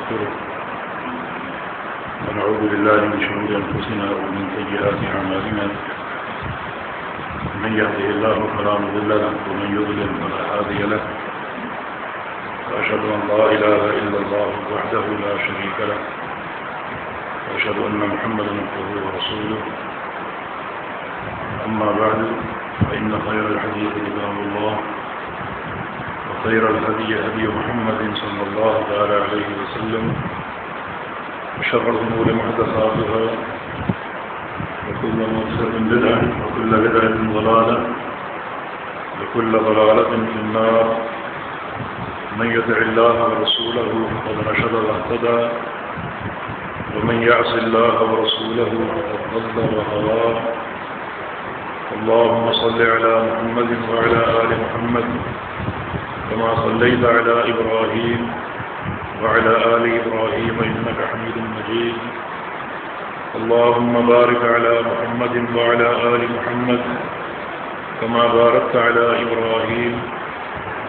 ونستغفره ونعوذ بالله من شرور أنفسنا ومن سيئات أعمالنا من يهده الله فلا مضل له ومن يضلل فلا هادي له وأشهد أن لا إله إلا الله وحده لا شريك له وأشهد أن محمدا عبده ورسوله أما بعد فإن خير الحديث كتاب الله وخير الهدي هدي محمد صلى الله عليه وسلم وشر الأمور محدثاتها وكل محدثة بدعة وكل بدعة ضلالة وكل ضلالة في النار من يطع الله ورسوله فقد رشد واهتدى ومن يعص الله ورسوله فقد ضل وغوى اللهم صل على محمد وعلى آل محمد كما صليت على إبراهيم وعلى آل إبراهيم إنك حميد مجيد اللهم بارك على محمد وعلى آل محمد كما باركت على إبراهيم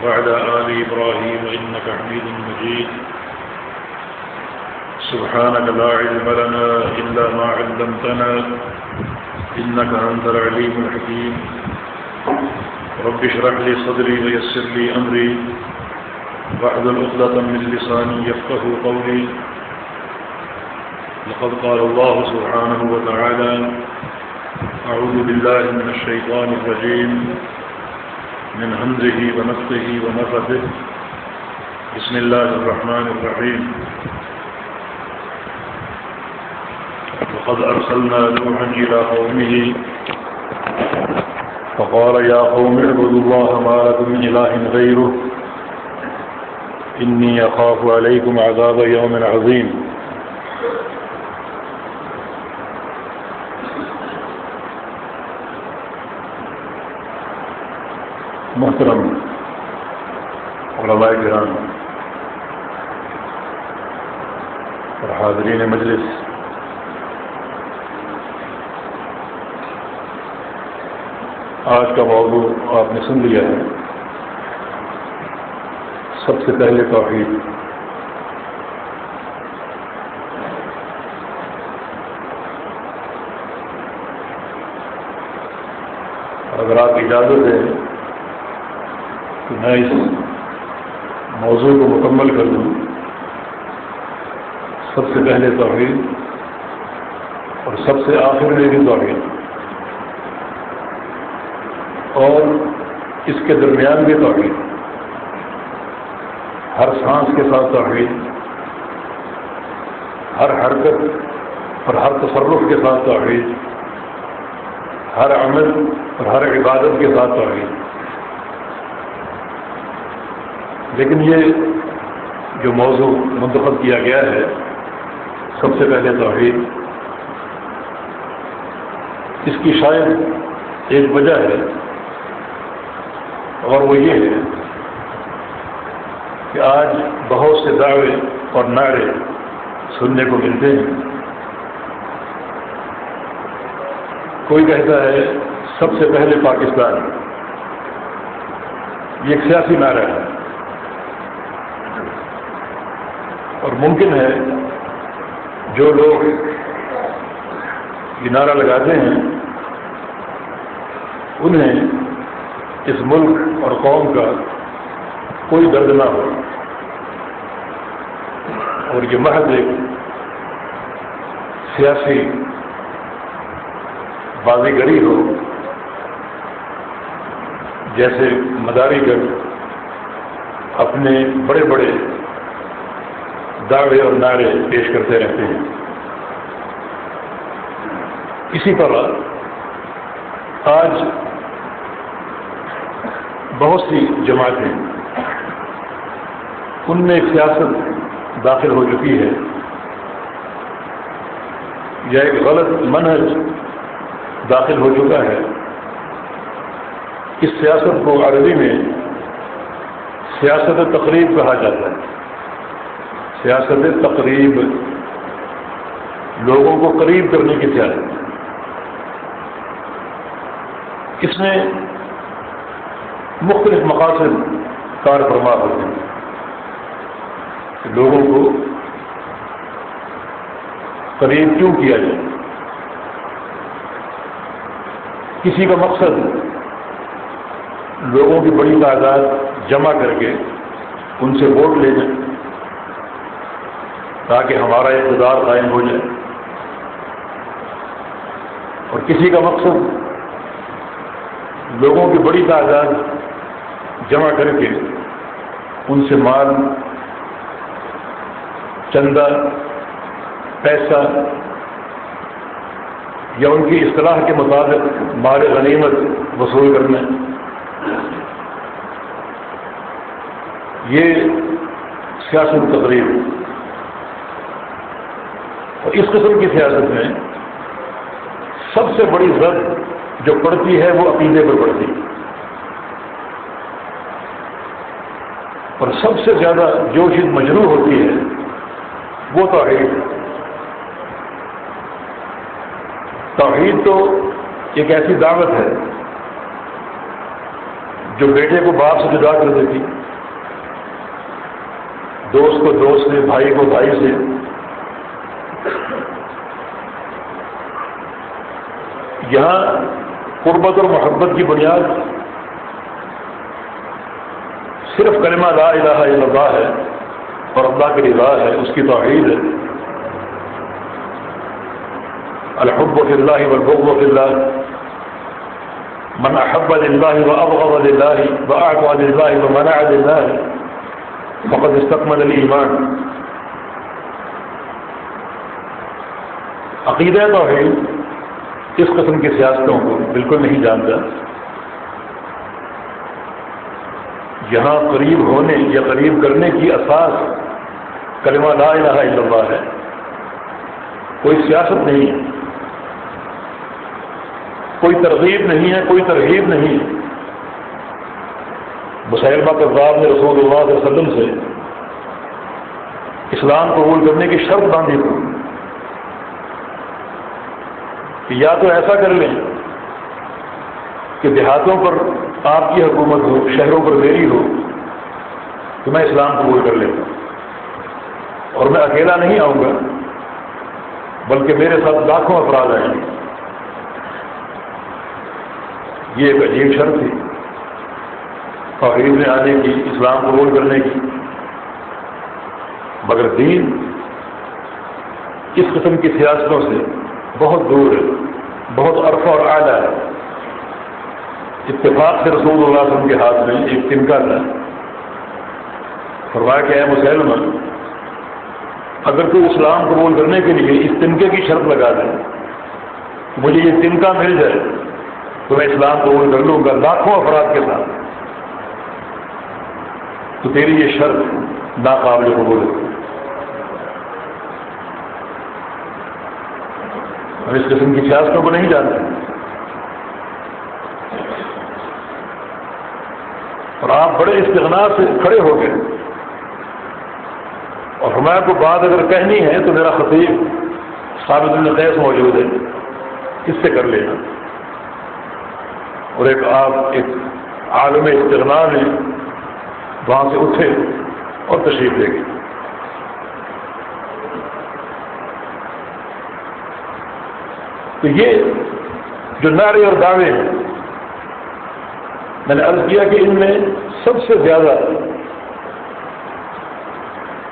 وعلى آل إبراهيم إنك حميد مجيد سبحانك لا علم لنا إلا ما علمتنا إنك أنت العليم الحكيم رب اشرح لي صدري ويسر لي أمري واحلل عقدة من لساني يفقهوا قولي لقد قال الله سبحانه وتعالى أعوذ بالله من الشيطان الرجيم من همزه ونفخه ونفثه بسم الله الرحمن الرحيم وقد أرسلنا نوحا إلى قومه فقال يا قوم اعبدوا الله ما لكم من إله غيره إني أخاف عليكم عذاب يوم عظيم محترم علماء کرام اور حاضرین مجلس، آج کا موضوع آپ نے سن لیا ہے۔ سب سے پہلے توحید۔ اگر آپ اجازت دیں تو میں اس موضوع کو مکمل کر دوں۔ سب سے پہلے توحید اور سب سے آخر میں بھی توحید، اور اس کے درمیان بھی توحید، ہر سانس کے ساتھ توحید، ہر حرکت اور ہر تصرف کے ساتھ توحید، ہر عمل اور ہر عبادت کے ساتھ توحید۔ لیکن یہ جو موضوع منتخب کیا گیا ہے، سب سے پہلے توحید، اس کی شاید ایک وجہ ہے، اور وہ یہ ہے کہ آج بہت سے دعوے اور نعرے سننے کو ملتے ہیں۔ کوئی کہتا ہے سب سے پہلے پاکستان، یہ ایک سیاسی نعرہ ہے، اور ممکن ہے جو لوگ یہ نعرہ لگاتے ہیں انہیں اس ملک اور قوم کا کوئی درد نہ ہو، اور یہ محض ایک سیاسی بازیگری ہو، جیسے مداری گڑھ اپنے بڑے بڑے دعوے اور نعرے پیش کرتے رہتے ہیں۔ اسی طرح آج بہت سی جماعتیں، ان میں ایک سیاست داخل ہو چکی ہے، یا ایک غلط منہج داخل ہو چکا ہے۔ اس سیاست کو عربی میں سیاست تقریب کہا جاتا ہے۔ سیاست تقریب، لوگوں کو قریب کرنے کی سیاست۔ اس میں مختلف مقاصد کار فرما ہوتے ہیں کہ لوگوں کو قریب کیوں کیا جائے؟ کسی کا مقصد لوگوں کی بڑی تعداد جمع کر کے ان سے ووٹ لے جائیں تاکہ ہمارا اقتدار قائم ہو جائے، اور کسی کا مقصد لوگوں کی بڑی تعداد جمع کر کے ان سے مال، چندہ، پیسہ یا ان کی اصطلاح کے مطابق مال غنیمت وصول کرنا، یہ سیاست تقریب ہے۔ اور اس قسم کی سیاست میں سب سے بڑی ضرب جو پڑتی ہے وہ عقیدے پر پڑتی ہے، اور سب سے زیادہ جو چیز مجروح ہوتی ہے وہ توحید۔ توحید تو ایک ایسی دعوت ہے جو بیٹے کو باپ سے جدا کر دیتی، دوست کو دوست سے، بھائی کو بھائی سے۔ یہاں قربت اور محبت کی بنیاد صرف کلمہ لا الہ الا اللہ ہے اور اللہ کی رضا ہے، اس کی توحید ہے۔ الحب فی اللہ والبغض فی اللہ، من احب للہ وابغض للہ واعطى للہ ومنع للہ فقد استکمل الایمان۔ عقیدہ توحید اس قسم کی سیاستوں کو بالکل نہیں جانتا۔ یہاں قریب ہونے یا قریب کرنے کی اساس کلمہ لا الہ الا اللہ ہے، کوئی سیاست نہیں ہے، کوئی ترغیب نہیں ہے، کوئی ترغیب نہیں ہے۔ مسیلمہ کذاب نے رسول اللہ صلی اللہ علیہ وسلم سے اسلام قبول کرنے کی شرط باندھی تھی کہ یا تو ایسا کر لیں کہ دیہاتوں پر آپ کی حکومت ہو، شہروں پر میری ہو، تو میں اسلام قبول کر لیتا ہوں، اور میں اکیلا نہیں آؤں گا بلکہ میرے ساتھ لاکھوں افراد آئیں گے۔ یہ ایک عجیب شرط تھی توحید میں آنے کی، اسلام قبول کرنے کی، مگر دین اس قسم کی سیاستوں سے بہت دور ہے، بہت عرفہ اور اعلیٰ ہے۔ اتفاق سے رسول اللہ صلی اللہ علیہ وسلم کے ہاتھ میں ایک تنکا تھا، فرمایا کہ اے مسلمہ، اگر تو اسلام قبول کرنے کے لیے اس تنکے کی شرط لگا دے، مجھے یہ تنکا مل جائے تو میں اسلام قبول کر لوں گا لاکھوں افراد کے ساتھ، تو تیری یہ شرط ناقابل قبول ہے۔ ہم اس قسم کی سیاستوں کو نہیں جانتے، اور آپ بڑے استغنا سے کھڑے ہو گئے، اور ہمارے کو بات اگر کہنی ہے تو میرا خطیب ثابت بن قیس موجود ہے، اس سے کر لینا۔ اور ایک عالم استغنا نے وہاں سے اٹھے اور تشریف لے گئے۔ تو یہ جو نعرے اور دعوے ہیں، میں نے عرض کیا کہ ان میں سب سے زیادہ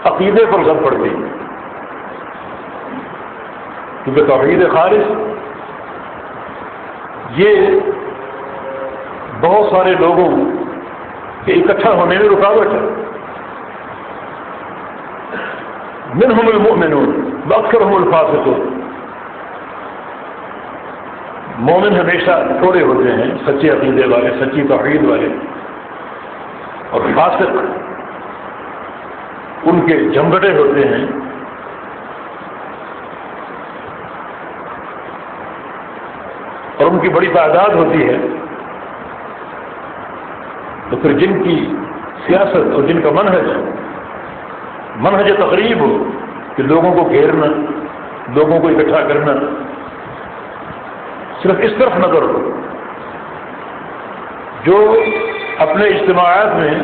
عقیدے پر غلط پڑ گئی، کیونکہ توحید خالص یہ بہت سارے لوگوں کے اکٹھا ہونے میں رکاوٹ ہے۔ منہم المؤمنون واکثرہم الفاسقون۔ مومن ہمیشہ تھوڑے ہوتے ہیں، سچے عقیدے والے، سچی توحید والے، اور فاسق ان کے جھمگٹے ہوتے ہیں۔ اور ان کی بڑی تعداد ہوتی ہے، تو پھر جن کی سیاست اور جن کا منہج تقریب ہو کہ لوگوں کو گھیرنا، لوگوں کو اکٹھا کرنا، صرف اس طرف نظر ہو، جو اپنے اجتماعات میں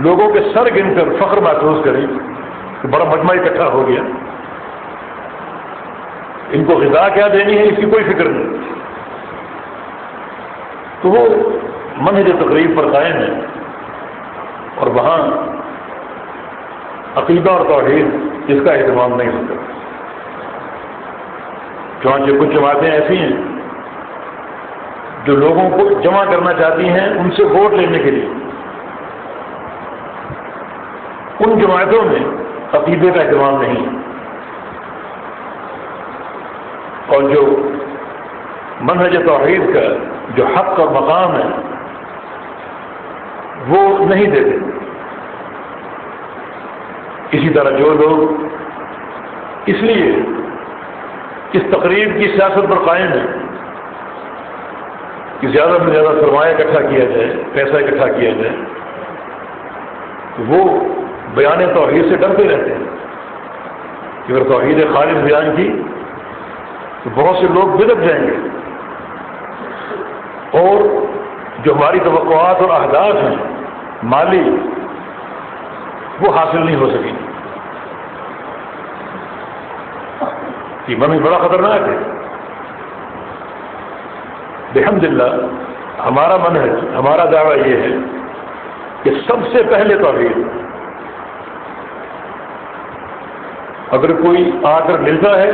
لوگوں کے سر گن کر فخر محسوس کریں کہ بڑا مجمع اکٹھا ہو گیا، ان کو غذا کیا دینی ہے اس کی کوئی فکر نہیں. تو وہ منہج تقریب پر قائم ہے اور وہاں عقیدہ اور توحید اس کا اہتمام نہیں ہوتا. چنانچہ کچھ جماعتیں ایسی ہیں جو لوگوں کو جمع کرنا چاہتی ہیں ان سے ووٹ لینے کے لیے. ان جماعتوں میں عقیدے کا اہتمام نہیں ہے اور جو منہج توحید کا جو حق اور مقام ہے وہ نہیں دیتے. اسی طرح جو لوگ اس لیے اس تقریب کی سیاست پر قائم ہے کہ زیادہ سے زیادہ سرمایہ اکٹھا کیا جائے، پیسہ اکٹھا کیا جائے، وہ بیان توحید سے ڈرتے رہتے ہیں کہ اگر توحید خالص بیان کی تو بہت سے لوگ بدک جائیں گے اور جو ہماری توقعات اور اہداف ہیں مالی وہ حاصل نہیں ہو سکیں. یہ منہج بڑا خطرناک ہے. الحمدللہ ہمارا منہج، ہمارا دعویٰ یہ ہے کہ سب سے پہلے توحید. اگر کوئی آ کر ملتا ہے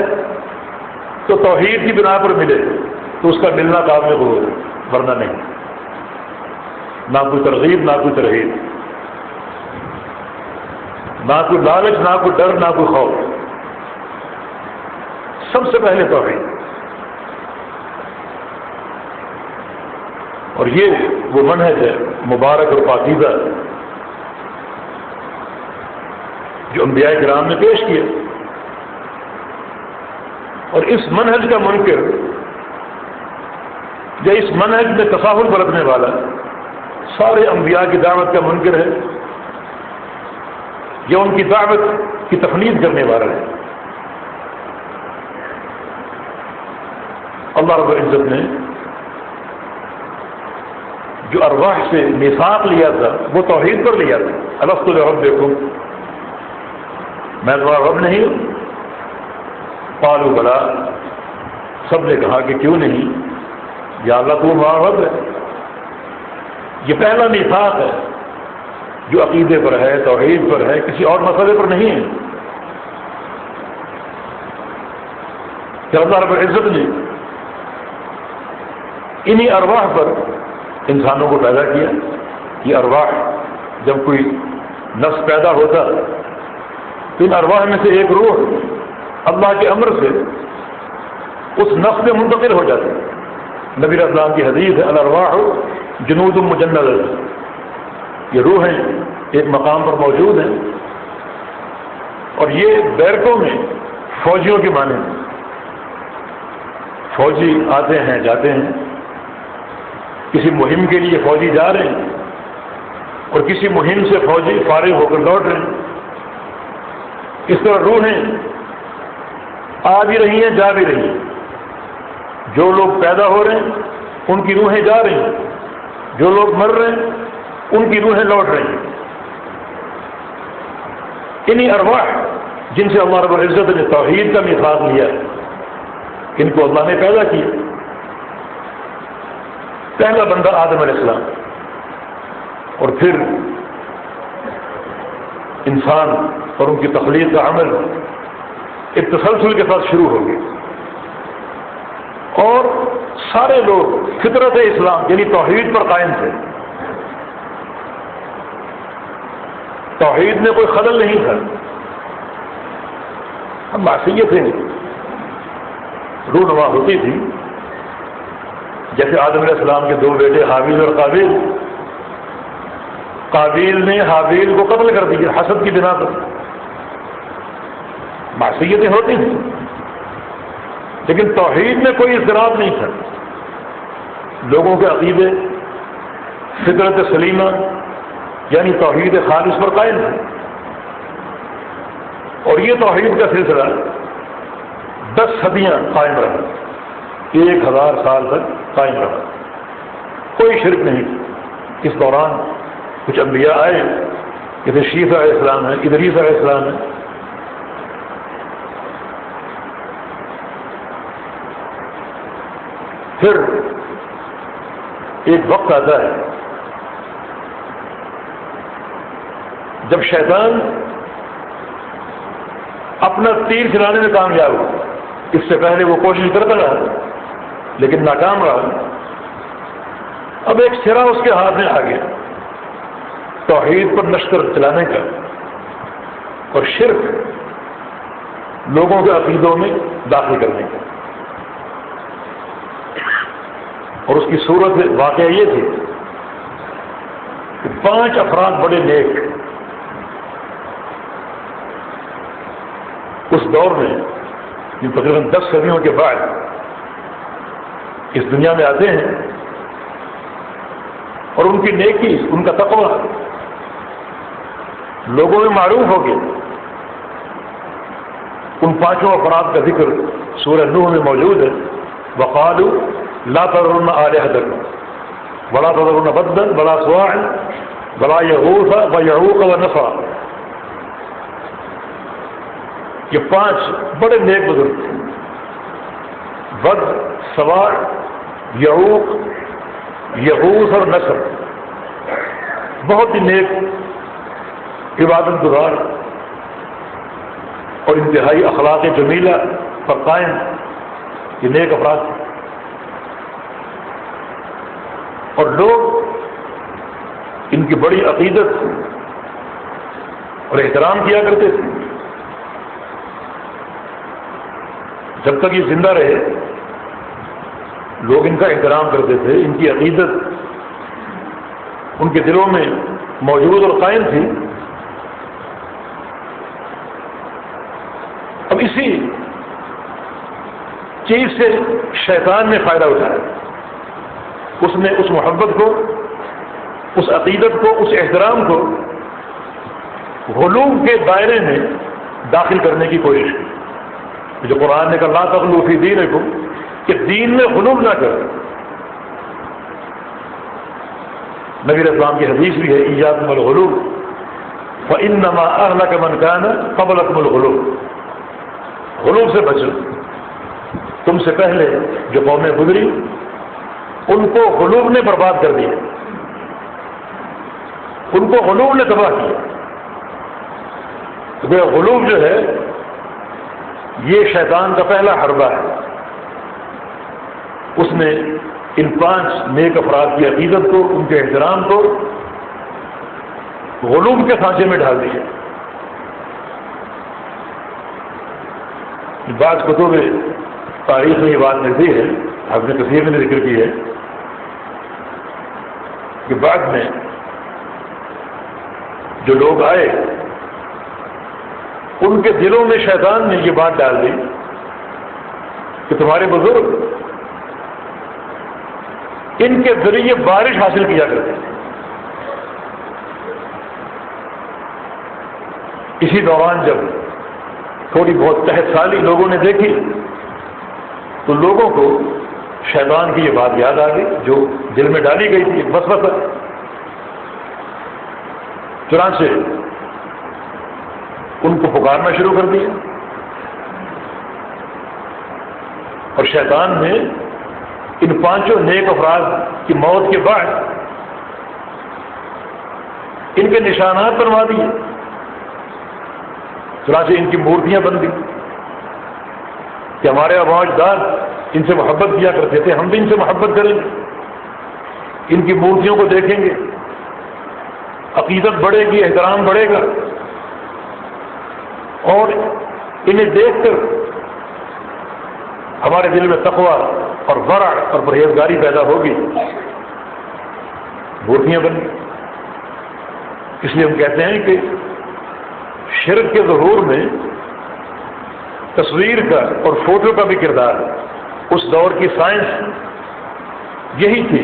تو توحید کی بنا پر ملے تو اس کا ملنا قابل قبول ہے، ورنہ نہیں. نہ کوئی ترغیب، نہ کوئی ترغیب، نہ کوئی لالچ، نہ کوئی ڈر، نہ کوئی خوف. سب سے پہلے توحید. اور یہ وہ منہج ہے مبارک اور پاکیزہ جو انبیاء کرام نے پیش کیا. اور اس منہج کا منکر یا اس منہج میں تساہل برتنے والا سارے انبیاء کی دعوت کا منکر ہے یا ان کی دعوت کی تفنید کرنے والا ہے. اللہ رب العزت نے جو ارواح سے میثاق لیا تھا وہ توحید پر لیا تھا. الست بربکم، میں تمہارا رب نہیں ہوں؟ قالوا بلا، سب نے کہا کہ کیوں نہیں یا اللہ تو ہمارا رب ہے. یہ پہلا میثاق ہے جو عقیدے پر ہے، توحید پر ہے، کسی اور مسئلے پر نہیں ہے. کہ اللہ رب العزت نے انہی ارواح پر انسانوں کو پیدا کیا. یہ ارواح جب کوئی نفس پیدا ہوتا تو ان ارواح میں سے ایک روح اللہ کے امر سے اس نفس میں منتقل ہو جاتی. نبی علیہ السلام کی حدیث ہے الارواح جنود مجندہ. یہ روحیں ایک مقام پر موجود ہیں اور یہ بیرکوں میں فوجیوں کے معنی ہیں. فوجی آتے ہیں جاتے ہیں، کسی مہم کے لیے فوجی جا رہے ہیں اور کسی مہم سے فوجی فارغ ہو کر لوٹ رہے ہیں. اس طرح روحیں آ بھی رہی ہیں، جا بھی رہی ہیں. جو لوگ پیدا ہو رہے ہیں ان کی روحیں جا رہی ہیں، جو لوگ مر رہے ہیں ان کی روحیں لوٹ رہی ہیں. انہی ارواح جن سے اللہ رب العزت نے توحید کا میثاق لیا، ان کو اللہ نے پیدا کیا. پہلا بندہ آدم علیہ السلام، اور پھر انسان اور ان کی تخلیق کا عمل ایک تسلسل کے ساتھ شروع ہو گیا اور سارے لوگ فطرت اسلام یعنی توحید پر قائم تھے. توحید میں کوئی خلل نہیں تھا. اب معصیتیں رونما ہوتی تھی، جیسے آدم علیہ السلام کے دو بیٹے حابیل اور قابیل. قابیل نے حابیل کو قتل کر دیا حسد کی بنا پر. معصیتیں ہوتی تھیں لیکن توحید میں کوئی اضطراب نہیں تھا. لوگوں کے عقیدے فطرت سلیمہ یعنی توحید خالص پر قائم تھے اور یہ توحید کا سلسلہ 10 صدیاں قائم رہا، 1000 سال تک قائم رہا. کوئی شرک نہیں. اس دوران کچھ انبیاء آئے، ادھر شیس علیہ السلام ہے، ادریس علیہ السلام ہے، پھر ایک وقت آتا ہے جب شیطان اپنا تیر چلانے میں کامیاب ہو. اس سے پہلے وہ کوشش کرتا رہا لیکن ناکام رہا. اب ایک سرا اس کے ہاتھ میں آ گیا توحید پر لشکر چلانے کا اور شرک لوگوں کے عقیدوں میں داخل کرنے کا. اور اس کی صورت واقعہ یہ تھی کہ 5 افراد بڑے نیک اس دور میں جو تقریباً 10 صدیوں کے بعد اس دنیا میں آتے ہیں اور ان کی نیکی ان کا تقوی لوگوں میں معروف ہو گیا. ان 5 افراد کا ذکر سورہ نوح میں موجود ہے. وقالوا لا تذرن آلهتكم ولا تذرن ودا ولا سواعا ولا يغوث ويعوق ونسرا. یہ 5 بڑے نیک بزرگ تھے. ود، سواع، یعوق، یغوث اور نصر بہت ہی نیک عبادت گزار اور انتہائی اخلاق جمیلہ پر قائم یہ نیک افراد تھے. اور لوگ ان کی بڑی عقیدت اور احترام کیا کرتے تھے. جب تک یہ زندہ رہے لوگ ان کا احترام کرتے تھے. ان کی عقیدت ان کے دلوں میں موجود اور قائم تھی. اب اسی چیز سے شیطان نے فائدہ اٹھایا. اس نے اس محبت کو، اس عقیدت کو، اس احترام کو غلو کے دائرے میں داخل کرنے کی کوشش کی. جو قرآن نے کہا لا تغلوا فی دینکم کہ دین میں غلو نہ کریں. نبی اسلام کی حدیث بھی ہے ایاکم الغلو فانما اہلک من کان قبلکم الغلو. غلو سے بچو. تم سے پہلے جو قومیں گزری ان کو غلو نے برباد کر دیا، ان کو غلو نے تباہ کیا. تو غلو جو ہے یہ شیطان کا پہلا حربہ ہے. اس نے ان 5 نیک افراد کی عقیدت کو، ان کے احترام کو غلو کے سانچے میں ڈال دیا. بعض کتب تاریخ میں یہ بات ملتی ہے، حافظ کثیر نے ذکر کی ہے کہ بعد میں جو لوگ آئے ان کے دلوں میں شیطان نے یہ بات ڈال دی کہ تمہارے بزرگ ان کے ذریعے بارش حاصل کیا کرتے تھے. اسی دوران جب تھوڑی بہت تحت سالی لوگوں نے دیکھی تو لوگوں کو شیطان کی یہ بات یاد آ گئی جو دل میں ڈالی گئی تھی، بس چنانچہ ان کو پکارنا شروع کر دیا. اور شیطان نے ان 5 نیک افراد کی موت کے بعد ان کے نشانات بنوا دیے. چنانچہ ان کی مورتیاں بن گئی کہ ہمارے آباء و اجداد ان سے محبت کیا کرتے تھے، ہم بھی ان سے محبت کریں گے. ان کی مورتیوں کو دیکھیں گے، عقیدت بڑھے گی، احترام بڑھے گا، اور انہیں دیکھ کر ہمارے دل میں تقوی اور ورع اور پرہیزگاری پیدا ہوگی. مورتیاں بنی. اس لیے ہم کہتے ہیں کہ شرک کے ظہور میں تصویر کا اور فوٹو کا بھی کردار ہے. اس دور کی سائنس یہی تھی.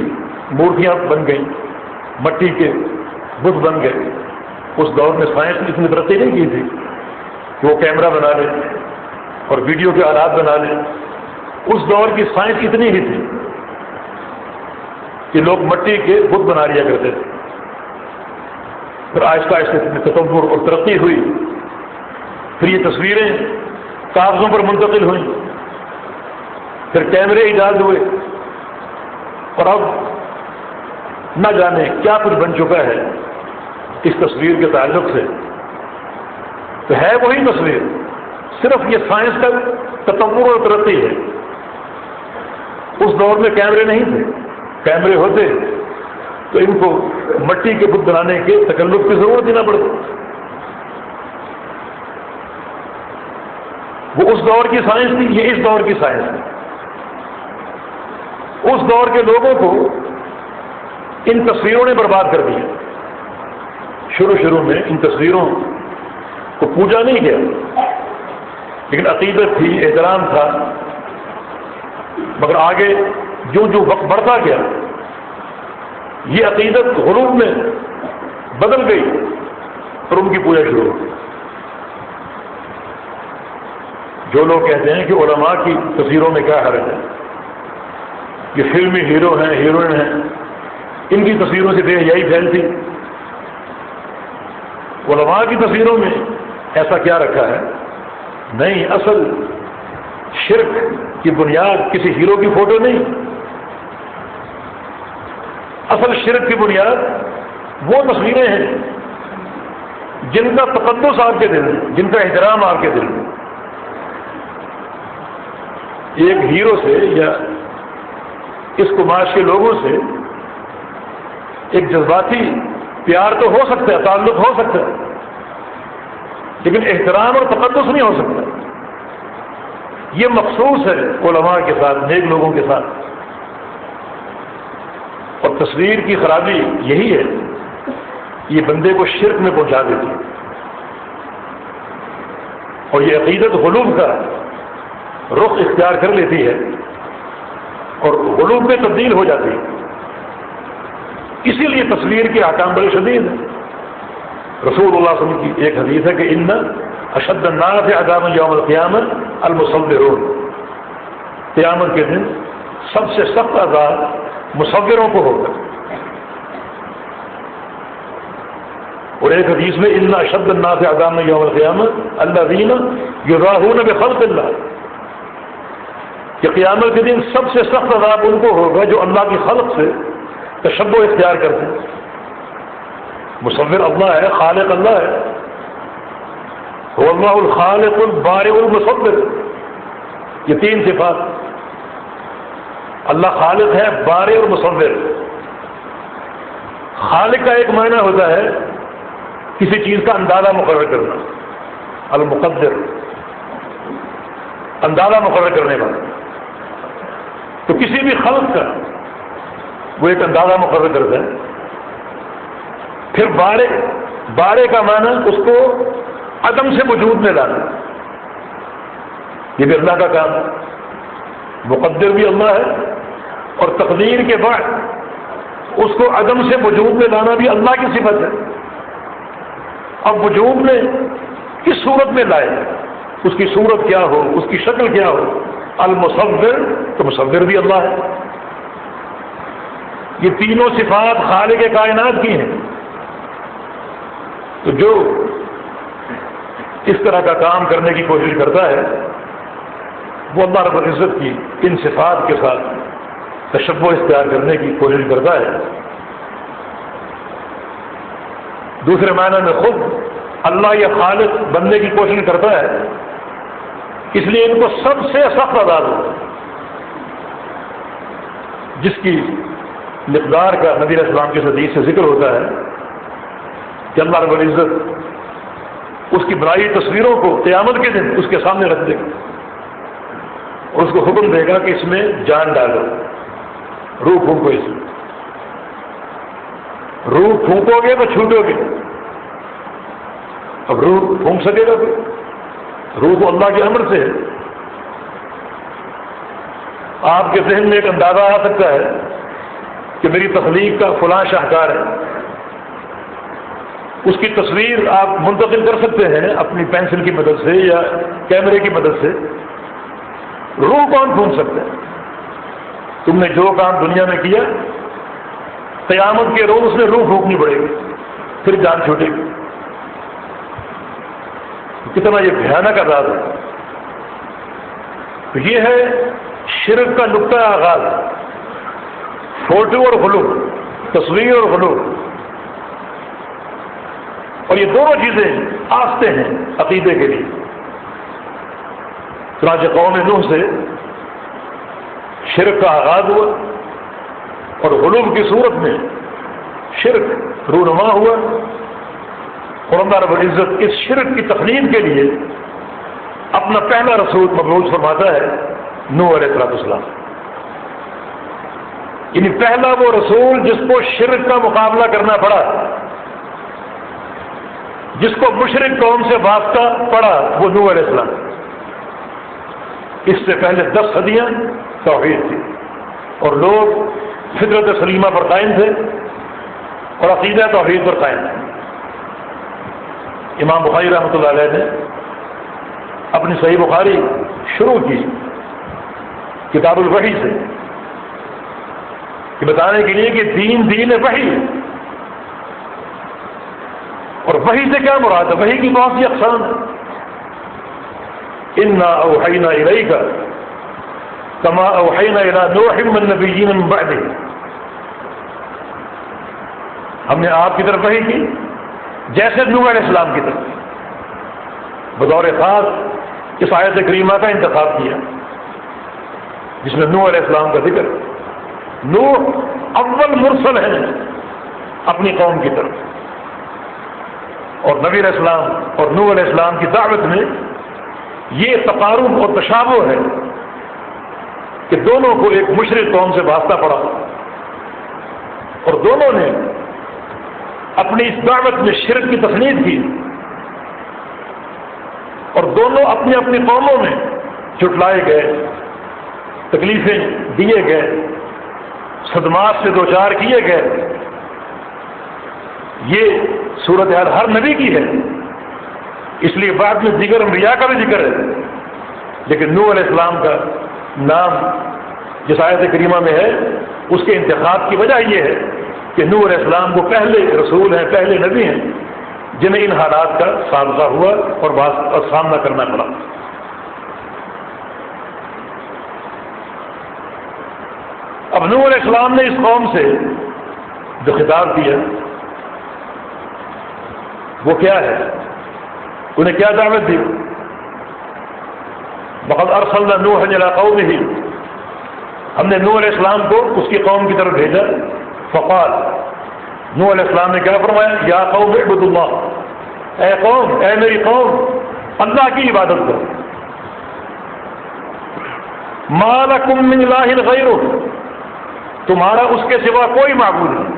مورتیاں بن گئیں، مٹی کے بت بن گئے. اس دور میں سائنس نے اتنی ترقی نہیں کی تھی کہ وہ کیمرہ بنا لے اور ویڈیو کے آلات بنا لے. اس دور کی سائنس اتنی ہی تھی کہ لوگ مٹی کے بت بنا لیا کرتے تھے. پھر آہستہ آہستہ تصور اور ترقی ہوئی. پھر یہ تصویریں کاغذوں پر منتقل ہوئیں. پھر کیمرے ایجاد ہوئے. اور اب نہ جانے کیا کچھ بن چکا ہے اس تصویر کے تعلق سے. تو ہے وہی تصویر، صرف یہ سائنس کا تطور اور ترقی ہے. اس دور میں کیمرے نہیں تھے، کیمرے ہوتے تو ان کو مٹی کے بت بنانے کے تکلف کی ضرورت ہی نہ پڑتی. وہ اس دور کی سائنس تھی، یہ اس دور کی سائنس ہے. اس دور کے لوگوں کو ان تصویروں نے برباد کر دیا. شروع میں ان تصویروں کو پوجا نہیں کیا، لیکن عقیدت تھی، احترام تھا. مگر آگے جو وقت بڑھتا گیا یہ عقیدت غلوب میں بدل گئی اور ان کی پوجا شروع ہو گئی. جو لوگ کہتے ہیں کہ علماء کی تصویروں میں کیا حرج ہے، یہ فلمی ہیرو ہیں، ہیروئن ہیں، ان کی تصویروں سے بے حیائی پھیلتی. علماء کی تصویروں میں ایسا کیا رکھا ہے؟ نہیں، اصل شرک کی بنیاد کسی ہیرو کی فوٹو نہیں. اصل شرک کی بنیاد وہ تصویریں ہیں جن کا تقدس آپ کے دل میں، جن کا احترام آپ کے دل میں. ایک ہیرو سے یا اس کماش کے لوگوں سے ایک جذباتی پیار تو ہو سکتا ہے، تعلق ہو سکتا ہے، لیکن احترام اور تقدس نہیں ہو سکتا. یہ مخصوص ہے علماء کے ساتھ، نیک لوگوں کے ساتھ. اور تصویر کی خرابی یہی ہے، یہ بندے کو شرک میں پہنچا دیتی ہے، اور یہ عقیدت غلوب کا رخ اختیار کر لیتی ہے اور غلوب میں تبدیل ہو جاتی ہے. اسی لیے تصویر کے احکام بڑے شدید ہیں. رسول اللہ صلی اللہ علیہ وسلم کی ایک حدیث ہے کہ ان اشد الناس عذابا یوم القیامۃ المصورون. قیامت کے دن سب سے سخت عذاب مصوروں کو ہوگا. اور ایک حدیث میں ان اشد الناس عذابا یوم القیامۃ الذین یضاہون بخلق اللہ، کہ قیامت کے دن سب سے سخت عذاب ان کو ہوگا جو اللہ کی خلق سے تشبہ اختیار کرتے ہیں. مصور اللہ ہے، خالق اللہ ہے. هو اللہ الخالق البارئ المصور. یہ تین صفات. اللہ خالق ہے، بارئ اور مصور. خالق کا ایک معنی ہوتا ہے کسی چیز کا اندازہ مقرر کرنا، المقدر، اندازہ مقرر کرنے والا. تو کسی بھی خلق کا وہ ایک اندازہ مقرر کرتا ہے. پھر بارے کا معنی اس کو عدم سے وجود میں لانا، یہ بھی اللہ کا کام ہے. مقدر بھی اللہ ہے، اور تقدیر کے بعد اس کو عدم سے وجود میں لانا بھی اللہ کی صفت ہے. اب وجود میں کس صورت میں لائے، اس کی صورت کیا ہو، اس کی شکل کیا ہو. المصور، تو مصور بھی اللہ ہے. یہ تینوں صفات خالق کائنات کی ہیں. تو جو اس طرح کا کام کرنے کی کوشش کرتا ہے وہ اللہ رب العزت کی ان صفات کے ساتھ تشبہ اختیار کرنے کی کوشش کرتا ہے. دوسرے معنی میں خود اللہ یا خالق بننے کی کوشش کرتا ہے، اس لیے ان کو سب سے سخت عذاب ہوتا ہے، جس کی مقدار کا نبی علیہ السلام کے حدیث سے ذکر ہوتا ہے کہ اللہ رب العزت اس کی بنائی تصویروں کو قیامت کے دن اس کے سامنے رکھ دے گا اور اس کو حکم دے گا کہ اس میں جان ڈالو، روح پھونکو. اس میں روح پھونکو گے تو چھوٹو گے. اب روح پھونک سکے گا کوئی؟ روح تو اللہ کے امر سے ہے. آپ کے ذہن میں ایک اندازہ آ سکتا ہے کہ میری تخلیق کا فلاں شاہکار ہے، اس کی تصویر آپ منتقل کر سکتے ہیں اپنی پینسل کی مدد سے یا کیمرے کی مدد سے. روح کون پھونک سکتا ہے؟ تم نے جو کام دنیا میں کیا، قیامت کے روز اس میں روح پھونکنی پڑے گی، پھر جان چھوٹے گی. کتنا یہ بھیانک عذاب ہے. تو یہ ہے شرک کا نقطہ آغاز. فوٹو اور غلو، تصویر اور غلو، اور یہ دونوں چیزیں آستے ہیں عقیدے کے لیے۔ چنانچہ قوم نوح سے شرک کا آغاز ہوا اور غلو کی صورت میں شرک رونما ہوا، اور اللہ رب العزت اس شرک کی تخلیق کے لیے اپنا پہلا رسول مبعوث فرماتا ہے نوح علیہ السلام، یعنی پہلا وہ رسول جس کو شرک کا مقابلہ کرنا پڑا، جس کو مشرک قوم سے وابستہ پڑا، وہ نوح علیہ السلام۔ اس سے پہلے 10 صدیاں توحید تھی اور لوگ فطرت سلیمہ پر قائم تھے اور عقیدہ توحید پر قائم تھے۔ امام بخاری رحمۃ اللہ علیہ نے اپنی صحیح بخاری شروع کی کتاب الوحی سے، کہ بتانے کے لیے کہ دین وحی ہے، اور وحی سے کیا مراد ہے؟ وحی کی بہت سی اقسام ہے۔ انا اوحینا الیک کما اوحینا الی نوح والنبیین من بعدہ، ہم نے آپ کی طرف وحی کی جیسے نوح علیہ السلام کی طرف۔ بطور خاص اس آیت کریمہ کا انتخاب کیا جس میں نوح علیہ السلام کا ذکر۔ نوح اول مرسل ہیں اپنی قوم کی طرف، اور نبی علیہ السلام اور نوح علیہ السلام کی دعوت میں یہ تقارب اور تشابہ ہے کہ دونوں کو ایک مشرک قوم سے واسطہ پڑا، اور دونوں نے اپنی اس دعوت میں شرک کی تسنید کی، اور دونوں اپنی اپنی قوموں میں جھٹلائے گئے، تکلیفیں دیے گئے، صدمات سے دوچار کیے گئے۔ یہ صورتحال ہر نبی کی ہے، اس لیے بعد میں دیگر انبیاء کا بھی ذکر ہے، لیکن نوح علیہ السلام کا نام جس آیت کریمہ میں ہے اس کے انتخاب کی وجہ یہ ہے کہ نوح علیہ السلام کو پہلے رسول ہیں، پہلے نبی ہیں جنہیں ان حالات کا سابقہ ہوا اور سامنا کرنا پڑا۔ اب نوح علیہ السلام نے اس قوم سے جو خطاب کیا وہ کیا ہے؟ انہیں کیا دعوت دی؟ وَقَدْ أَرْسَلْنَا نُوحًا إِلَىٰ قَوْمِهِ، ہم نے نوح علیہ السلام کو اس کی قوم کی طرف بھیجا۔ فقال، نوح علیہ السلام نے کیا فرمایا؟ یا قوم اعبدوا اللہ، اے قوم، اے میری قوم، اللہ کی عبادت کرو۔ ما لکم من الہ غیرہ، تمہارا اس کے سوا کوئی معبود نہیں۔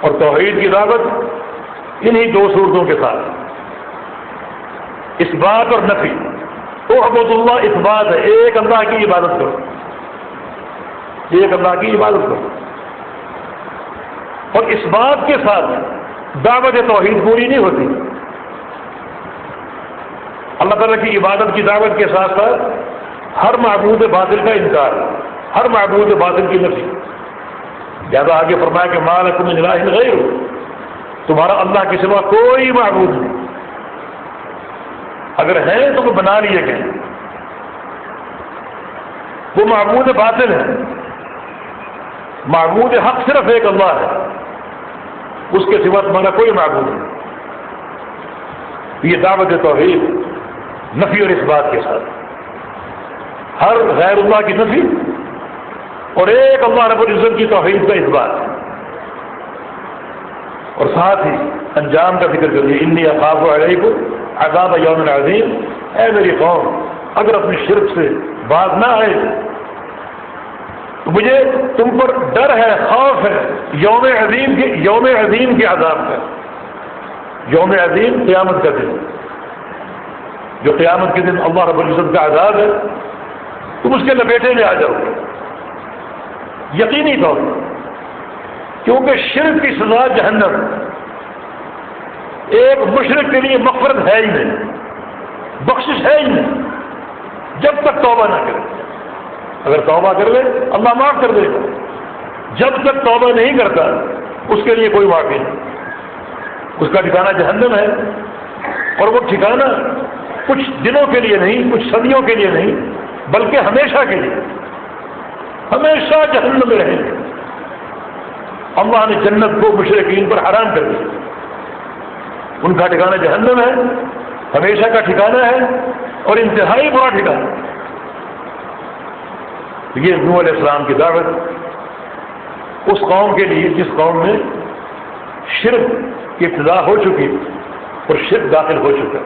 اور توحید کی دعوت انہی دو صورتوں کے ساتھ، اثبات اور نفی۔ اعبد اللہ اثبات ہے، ایک اللہ کی عبادت کرو، ایک اللہ کی عبادت کرو، اور اس بات کے ساتھ دعوت توحید پوری نہیں ہوتی۔ اللہ تعالیٰ کی عبادت کی دعوت کے ساتھ ساتھ ہر معبود باطل کا انکار، ہر معبود باطل کی نفی۔ زیادہ آگے فرمایا کہ ما لکم من الہ غیرہ، تمہارا اللہ کے سوا کوئی معبود نہیں، اگر ہیں تو وہ بنا لیے گئے، وہ معبود باطل ہے۔ معبود حق صرف ایک اللہ ہے، اس کے سوا تمہارا کوئی معبود نہیں۔ یہ دعوت توحید نفی اور اثبات کے ساتھ، ہر غیر اللہ کی نفی اور ایک اللہ رب العزت کی توحید کا اثبات، اور ساتھ ہی انجام کا ذکر کریے۔ انی اخاف علیکم عذاب یوم عظیم، اے میری قوم اگر اپنی شرک سے باز نہ آئے تو مجھے تم پر ڈر ہے، خوف ہے یوم عظیم کے عذاب کا۔ یوم عظیم قیامت کا دن، جو قیامت کے دن اللہ رب العزت کا عذاب ہے، تم اس کے لپیٹے میں آ جاؤ گے یقینی طور پر، کیونکہ شرک کی سزا جہنم، ایک مشرک کے لیے مغفرت ہے ہی نہیں، بخشش ہے ہی نہیں جب تک توبہ نہ کرے۔ اگر توبہ کر لے اللہ معاف کر دے گا، جب تک توبہ نہیں کرتا اس کے لیے کوئی معافی نہیں، اس کا ٹھکانہ جہنم ہے، اور وہ ٹھکانہ کچھ دنوں کے لیے نہیں، کچھ صدیوں کے لیے نہیں، بلکہ ہمیشہ کے لیے۔ ہمیشہ جہنم میں رہیں گے. اللہ نے جنت کو مشرکین پر حرام کر دیا. ان کا ٹھکانہ جہنم ہے، ہمیشہ کا ٹھکانہ ہے اور انتہائی برا ٹھکانہ. یہ نوح علیہ السلام کی دعوت اس قوم کے لیے جس قوم میں شرک کی ابتدا ہو چکی اور شرک داخل ہو چکا.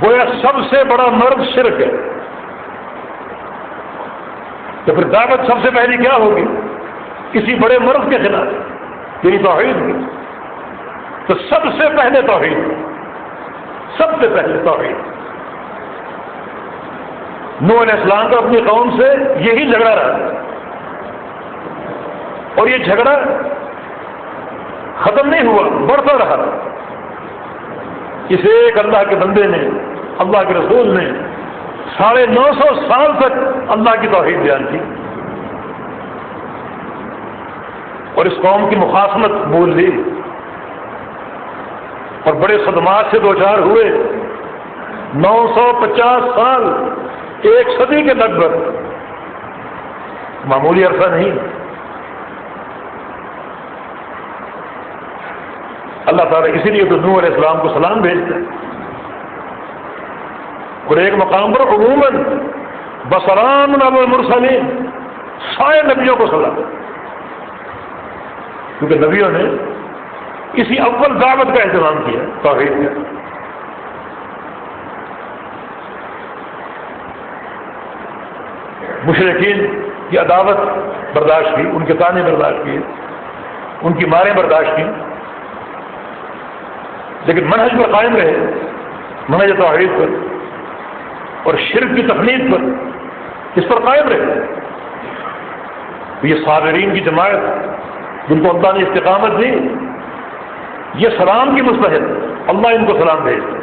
گویا سب سے بڑا مرض شرک ہے. تو پھر دعوت سب سے پہلی کیا ہوگی؟ کسی بڑے مرض کے خلاف، یعنی توحید کی. تو سب سے پہلے توحید، سب سے پہلے توحید. نوح علیہ السلام کا اپنی قوم سے یہی جھگڑا رہا اور یہ جھگڑا ختم نہیں ہوا، بڑھتا رہا. اس ایک اللہ کے بندے نے، اللہ کے رسول نے 950 سال تک اللہ کی توحید بیان کی اور اس قوم کی مخاصمت بول لی اور بڑے صدمات سے دوچار ہوئے. 950 سال، ایک صدی کے لگ بھگ، معمولی عرصہ نہیں. اللہ تعالیٰ اسی لیے تو نوح علیہ السلام کو سلام بھیجتے ہیں اور ایک مقام پر عموماً بسلام علی المرسلین، سارے نبیوں کو سلام، کیونکہ نبیوں نے اسی اول دعوت کا اہتمام کیا توحید کا. مشرکین کی عداوت برداشت کی، ان کے طعنے برداشت کیے، ان کی ماریں برداشت کی، لیکن منہج پر قائم رہے، منہج توحید پر اور شرک کی تفنید پر، اس پر قائم رہے. یہ صابرین کی جماعت جن کو اللہ نے استقامت دی، یہ سلام کی مستحق، اللہ ان کو سلام بھیجتے.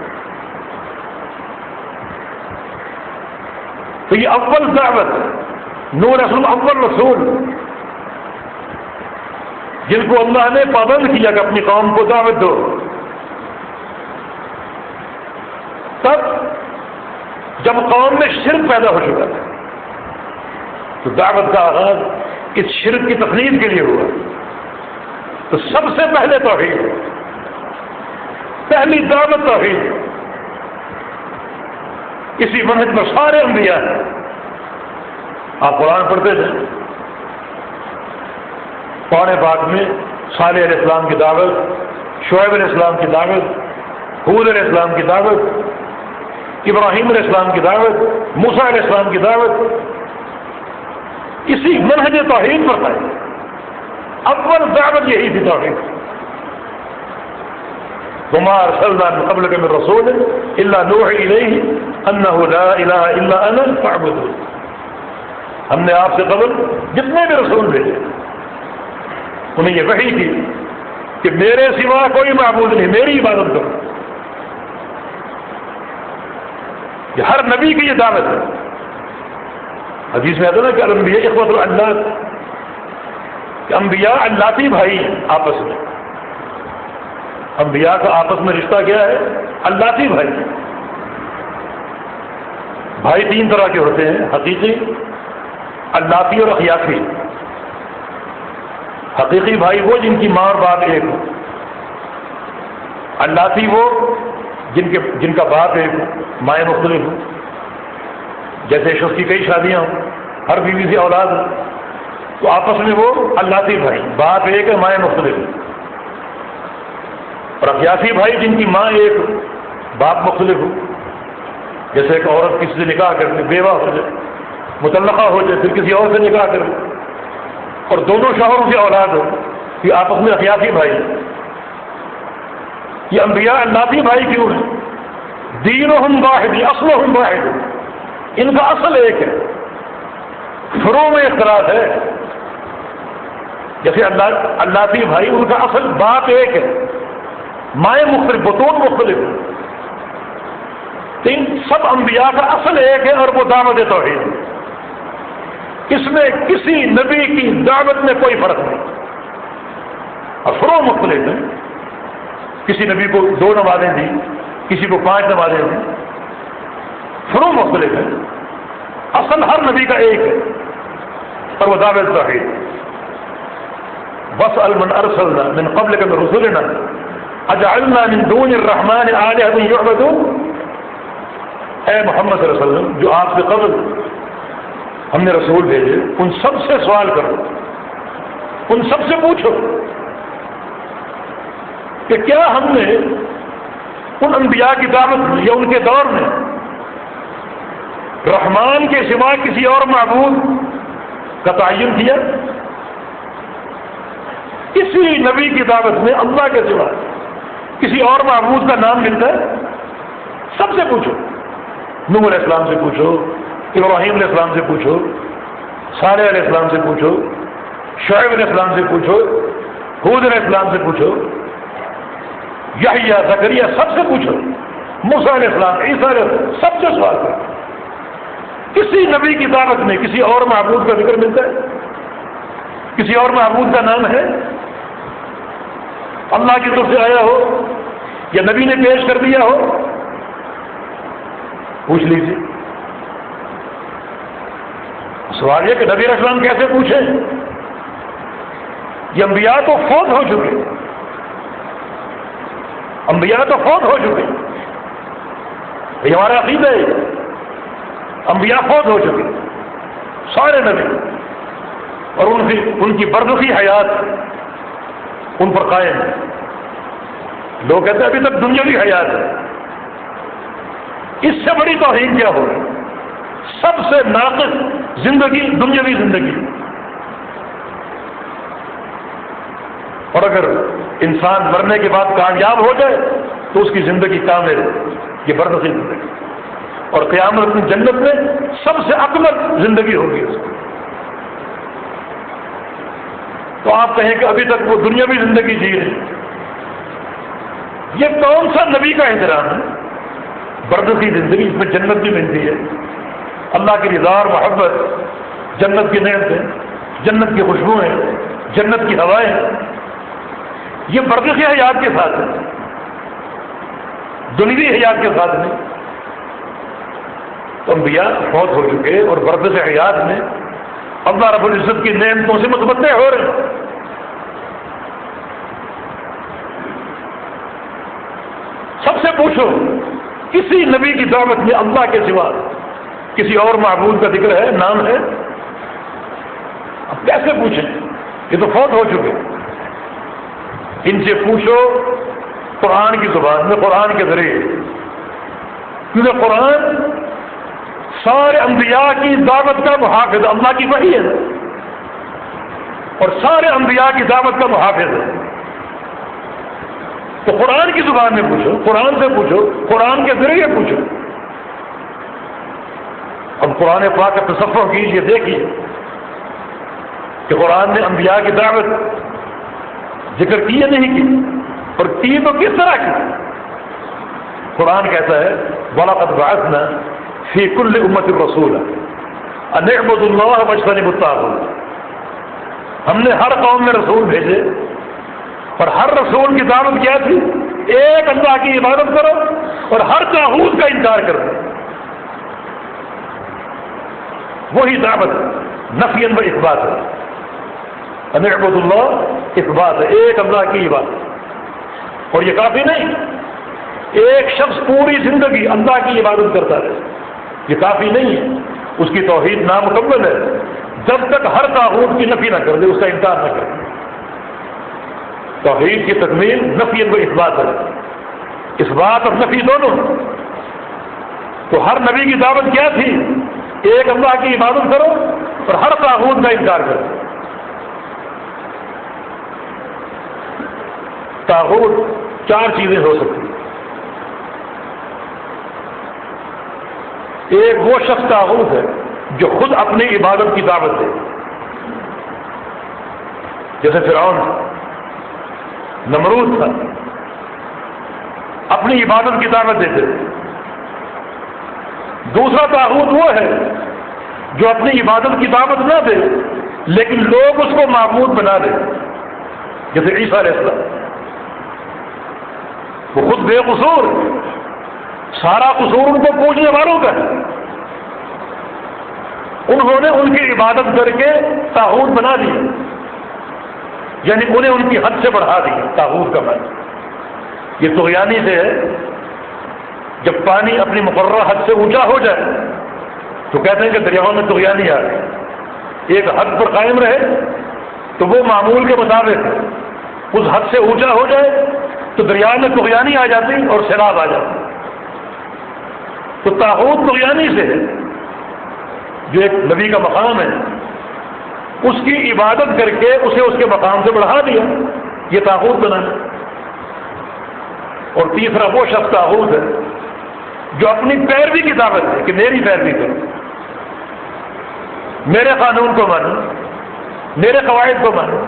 تو یہ اول دعوت، نوح علیہ السلام اول رسول جن کو اللہ نے پابند کیا کہ اپنی قوم کو دعوت دو. تب جب قوم میں شرک پیدا ہو چکا تھا تو دعوت کا آغاز اس شرک کی تقلید کے لیے ہوا. تو سب سے پہلے توحید، پہلی دعوت توحید. اسی منہج پر سارے انبیاء ہیں. آپ قرآن پڑھتے تھے، قرآن پاک میں صالح علیہ السلام کی دعوت، شعیب علیہ السلام کی دعوت، ہود علیہ السلام کی دعوت، ابراہیم علیہ السلام کی دعوت، موسیٰ علیہ السلام کی دعوت، اسی منہج توحید پر ہے. اول دعوت یہی تھی توحید. وما ارسلنا من قبلک من رسول الا نوحی الیہ انہ لا الہ الا انا فاعبدون. ہم نے آپ سے قبل جتنے بھی رسول بھیجے انہیں یہ وحی کی کہ میرے سوا کوئی معبود نہیں، میری عبادت کرو. یہ ہر نبی کی یہ دعوت ہے. حدیث میں آتا ہے نا کہ الانبیاء اخوۃ العلات، کہ انبیاء علاتی بھائی ہیں آپس میں. انبیاء کا آپس میں رشتہ کیا ہے؟ علاتی بھائی. بھائی تین طرح کے ہوتے ہیں، حقیقی، علاتی اور اخیاقی. حقیقی بھائی وہ جن کی ماں اور باپ ایک ہو. علاتی وہ جن کا باپ ایک ہو، مائیں مختلف ہوں. جیسے شخص کی کئی شادیاں ہوں، ہر بیوی سے اولاد ہو، تو آپس میں وہ علاتی بھائی، باپ ایک ہے، مائیں مختلف ہیں. اور اخیاسی بھائی جن کی ماں ایک ہو، باپ مختلف ہو. جیسے ایک عورت کسی سے نکاح کر کے بیوہ ہو جائے، مطلقہ ہو جائے، پھر کسی اور سے نکاح کر لے اور دونوں شوہروں سے اولاد ہو، یہ آپس میں اخیاسی بھائی ہیں. یہ انبیاء علاتی بھائی کیوں ہیں؟ دینہم واحد، اصلہم واحد. ان کا اصل ایک ہے، فروع میں اختلاف ہے. جیسے علاتی بھائی ان کا اصل باپ ایک ہے، مائیں مختلف، بطون مختلف. ان سب انبیاء کا اصل ایک ہے اور وہ دعوت توحید. اس میں کسی نبی کی دعوت میں کوئی فرق نہیں. اور فروع مختلف ہیں. کسی نبی کو 2 نمازیں دی، کسی کو 5 نمازیں دی. فروع مختلف ہیں اصل ہر نبی کا ایک ہے اور وہ دعوت توحید. واسأل من ارسلنا من قبلك من رسلنا اجعلنا من دون الرحمن آلهة يعبدون. اے محمد صلی اللہ علیہ وسلم، جو آپ سے قبل ہم نے رسول بھیجے ان سب سے سوال کرو، ان سب سے پوچھو کہ کیا ہم نے ان انبیاء کی دعوت میں یا ان کے دور میں رحمان کے سوا کسی اور معبود کا تعین کیا؟ کسی نبی کی دعوت میں اللہ کے سوا کسی اور معبود کا نام ملتا ہے؟ سب سے پوچھو. نوح علیہ السلام سے پوچھو، ابراہیم علیہ السلام سے پوچھو، صالح علیہ السلام سے پوچھو، شعیب علیہ السلام سے پوچھو، ہود علیہ السلام سے پوچھو، یحییٰ، زکریا، سب سے پوچھو، موسیٰ علیہ السلام، عیسیٰ علیہ السلام، سب سے سوال کرو. کسی نبی کی دعوت میں کسی اور معبود کا ذکر ملتا ہے؟ کسی اور معبود کا نام ہے؟ اللہ کی طرف سے آیا ہو یا نبی نے پیش کر دیا ہو؟ پوچھ لیجیے. سوال یہ کہ نبی علیہ السلام کیسے پوچھیں؟ یہ انبیاء تو فوت ہو چکے، انبیاء تو فوت ہو چکے، یہ ہمارا عقیدہ ہے. انبیاء فوت ہو چکے سارے نبی، اور ان کی برزخی حیات ان پر قائم ہے. لوگ کہتے ہیں ابھی تک دنیاوی حیات ہے. اس سے بڑی توہین کیا ہوگی؟ سب سے ناقص زندگی دنیاوی زندگی. اور اگر انسان مرنے کے بعد کامیاب ہو جائے تو اس کی زندگی کامل ہے، یہ برزخی زندگی. اور قیامت میں جنت میں سب سے اکمل زندگی ہوگی اس کی. تو آپ کہیں کہ ابھی تک وہ دنیاوی زندگی جی رہے ہیں. یہ کون سا نبی کا احترام ہے؟ برزخی زندگی، اس میں جنت بھی ملتی ہے، اللہ کی رضا اور محبت، جنت کی نعمتیں، جنت کی خوشبوئیں، جنت کی ہوائیں. یہ برزخی حیات کے ساتھ ہے، دنیوی حیات کے ساتھ نہیں. تو انبیاء فوت ہو چکے اور برزخ حیات میں اللہ رب العزت کی نعمتوں سے متمتع ہو رہے ہیں. سب سے پوچھو کسی نبی کی دعوت میں اللہ کے سوا کسی اور معبود کا ذکر ہے، نام ہے؟ اب کیسے پوچھیں؟ یہ تو فوت ہو چکے. ان سے پوچھو قرآن کی زبان میں، قرآن کے ذریعے، کیونکہ قرآن سارے انبیاء کی دعوت کا محافظ، اللہ کی وحی ہے، اور سارے انبیاء کی دعوت کا محافظ ہے. تو قرآن کی زبان میں پوچھو، قرآن سے پوچھو، قرآن کے ذریعے پوچھو. اب قرآن پاک کا تصور کیجیے، دیکھیے کہ قرآن نے انبیاء کی دعوت ذکر کی یا نہیں کی، اور کی تو کس طرح کی. قرآن کہتا ہے وَلَقَدْ بَعَثْنَا فِي كُلِّ أُمَّةٍ رَسُولًا أَنِ اعْبُدُوا اللَّهَ وَاجْتَنِبُوا الطَّاغُوتَ. ہم نے ہر قوم میں رسول بھیجے، اور ہر رسول کی دعوت کیا تھی؟ ایک اللہ کی عبادت کرو اور ہر طاغوت کا انکار کرو. وہی دعوت نفی و اثبات ہے. ان اعبدوا اللہ اثبات ہے، ایک اللہ کی عبادت. اور یہ کافی نہیں، ایک شخص پوری زندگی اللہ کی عبادت کرتا رہے، یہ کافی نہیں ہے. اس کی توحید نامکمل ہے جب تک ہر طاغوت کی نفی نہ کر دے، اس کا انکار نہ کر دے. توحید کی تکمیل نفی و اثبات ہے، اثبات اور نفی دونوں. تو ہر نبی کی دعوت کیا تھی؟ ایک اللہ کی عبادت کرو اور ہر طاغوت کا انکار کرو. طاغوت چار چیزیں ہو سکتی ہیں. ایک وہ شخص طاغوت ہے جو خود اپنی عبادت کی دعوت دے، جیسے فرعون، نمرود تھا، اپنی عبادت کی دعوت دیتے تھے. دوسرا طاغوت وہ ہے جو اپنی عبادت کی دعوت نہ دے لیکن لوگ اس کو معبود بنا دیں، جیسے عیسیٰ علیہ السلام. وہ خود بے قصور، سارا قصور ان کو پوچھنے والوں کا ہے، انہوں نے ان کی عبادت کر کے طاغوت بنا دیا، یعنی انہیں ان کی حد سے بڑھا دیا۔ طاغوت کا معنی یہ طغیانی سے ہے، جب پانی اپنی مقررہ حد سے اونچا ہو جائے تو کہتے ہیں کہ دریاؤں میں طغیانی آ گئی، ایک حد پر قائم رہے تو وہ معمول کے مطابق اس حد سے اونچا ہو جائے تو دریا میں طغیانی آ جاتی اور سیلاب آ جاتی۔ تو طاغوت طغیانی سے ہے، جو ایک نبی کا مقام ہے، اس کی عبادت کر کے اسے اس کے مقام سے بڑھا دیا، یہ طاغوت بنانا۔ اور تیسرا وہ شخص طاغوت ہے جو اپنی پیروی کی دعوت ہے کہ میری پیروی کرو، میرے قانون کو مانو، میرے قواعد کو مانو،